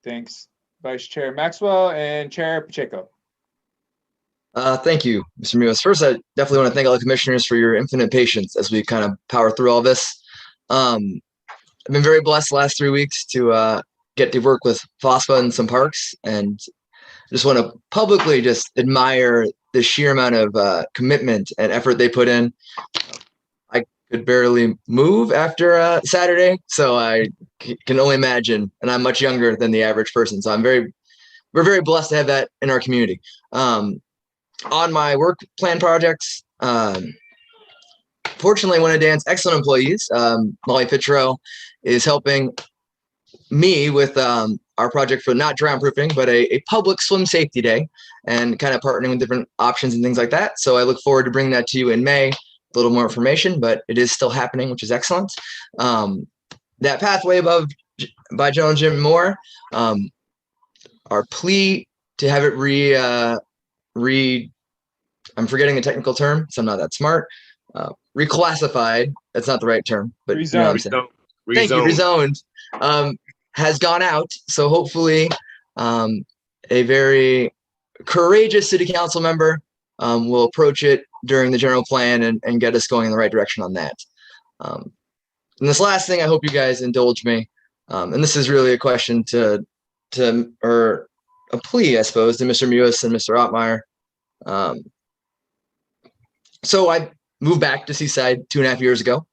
Thanks, Vice Chair Maxwell and Chair Pacheco. Thank you, Mr. Muas. First, I definitely want to thank all the commissioners for your infinite patience as we kind of power through all this. I've been very blessed the last 3 weeks to get to work with FOSFA and some parks, and I just want to publicly just admire the sheer amount of commitment and effort they put in. I could barely move after Saturday, so I can only imagine, and I'm much younger than the average person, so we're very blessed to have that in our community. On my work plan projects, fortunately, one of Dan's excellent employees, Molly Fitro, is helping me with our project for not drown proofing, but a public swim safety day, and kind of partnering with different options and things like that. So I look forward to bringing that to you in May, a little more information, but it is still happening, which is excellent. That pathway above by Joe and Jim Moore, our plea to have it I'm forgetting the technical term, so I'm not that smart. Reclassified, that's not the right term, but you know what I'm saying. Thank you, rezoned, has gone out. So hopefully a very courageous city council member will approach it during the general plan and get us going in the right direction on that. And this last thing, I hope you guys indulge me. And this is really a question or a plea, I suppose, to Mr. Muas and Mr. Ottmeyer. So I moved back to Seaside 2.5 years ago.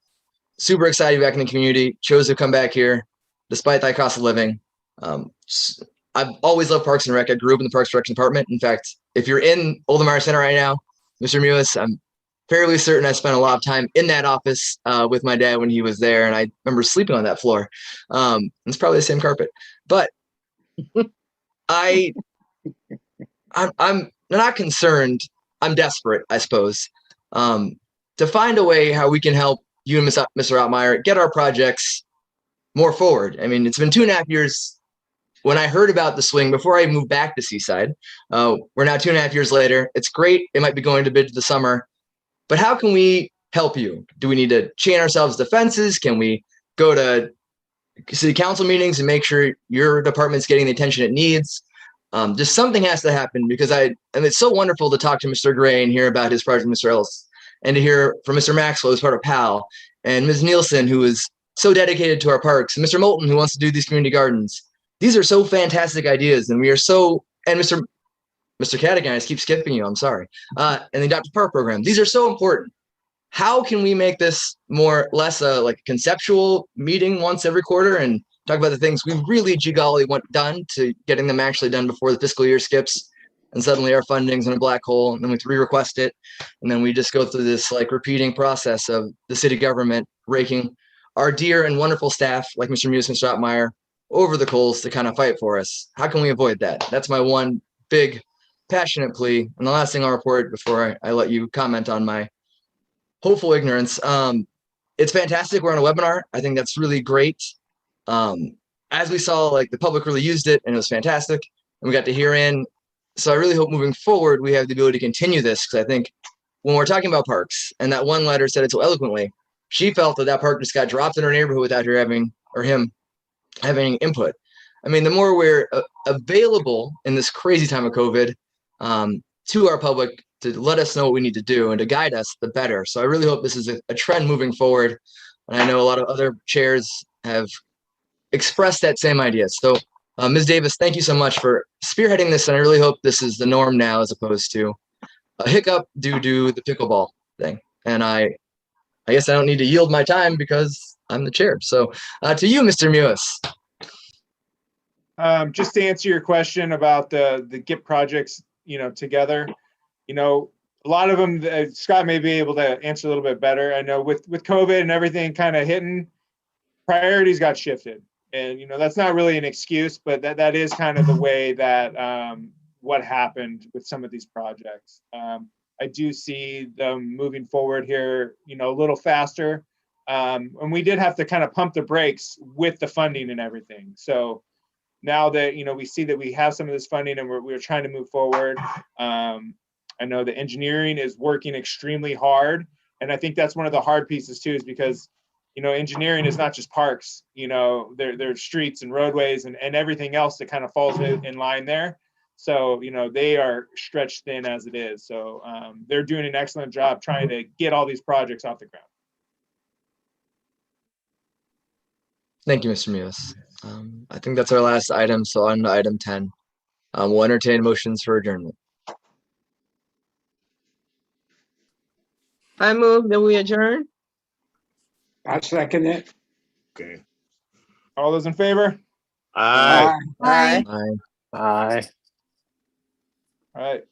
Super excited to be back in the community. Chose to come back here despite that cost of living. I've always loved Parks and Rec. I grew up in the Parks and Rec department. In fact, if you're in Oldenmar Center right now, Mr. Muas, I'm fairly certain I spent a lot of time in that office with my dad when he was there, and I remember sleeping on that floor. It's probably the same carpet, but I'm not concerned. I'm desperate, I suppose, to find a way how we can help you and Mr. Ottmeyer get our projects more forward. I mean, it's been 2.5 years when I heard about the swing before I moved back to Seaside. We're now 2.5 years later. It's great. It might be going to bid the summer, but how can we help you? Do we need to chain ourselves to fences? Can we go to city council meetings and make sure your department's getting the attention it needs? Just something has to happen, because and it's so wonderful to talk to Mr. Gray and hear about his project, Mr. Ellis, and to hear from Mr. Maxwell, who's part of PAL, and Ms. Nielsen, who is so dedicated to our parks, and Mr. Moulton, who wants to do these community gardens. These are so fantastic ideas, and we are so, and Mr. Cadigan, I just keep skipping you, I'm sorry, and the Adopted Park program. These are so important. How can we make this less like a conceptual meeting once every quarter and talk about the things we really jigolly want done to getting them actually done before the fiscal year skips, and suddenly our funding's in a black hole, and then we have to re-request it, and then we just go through this like repeating process of the city government raking our dear and wonderful staff like Mr. Muas and Mr. Ottmeyer over the coals to kind of fight for us. How can we avoid that? That's my one big passionate plea. And the last thing I'll report before I let you comment on my hopeful ignorance. It's fantastic. We're on a webinar. I think that's really great. As we saw, like the public really used it and it was fantastic, and we got to hear in. So I really hope moving forward, we have the ability to continue this, because I think when we're talking about parks, and that one letter said it so eloquently, she felt that park just got dropped in her neighborhood without her him having input. I mean, the more we're available in this crazy time of COVID to our public to let us know what we need to do and to guide us, the better. So I really hope this is a trend moving forward. And I know a lot of other chairs have expressed that same idea. So Ms. Davis, thank you so much for spearheading this. And I really hope this is the norm now, as opposed to a hiccup due to the pickleball. thing. And I guess I don't need to yield my time because I'm the chair. So to you, Mr. Mewis. Just to answer your question about the GIP projects, together, a lot of them, Scott may be able to answer a little bit better. I know with COVID and everything kind of hitting, priorities got shifted. And, that's not really an excuse, but that is kind of the way that what happened with some of these projects. I do see them moving forward here, a little faster. And we did have to kind of pump the brakes with the funding and everything. So now that, we see that we have some of this funding and we're trying to move forward. I know the engineering is working extremely hard. And I think that's one of the hard pieces too, is because, engineering is not just parks, there's streets and roadways and everything else that kind of falls in line there. So, they are stretched thin as it is. So they're doing an excellent job trying to get all these projects off the ground. Thank you, Mr. Mewis. I think that's our last item. So on to item 10. We'll entertain motions for adjournment. I move that we adjourn. I second it. Okay. All those in favor? Aye. Aye. Aye. Aye. All right.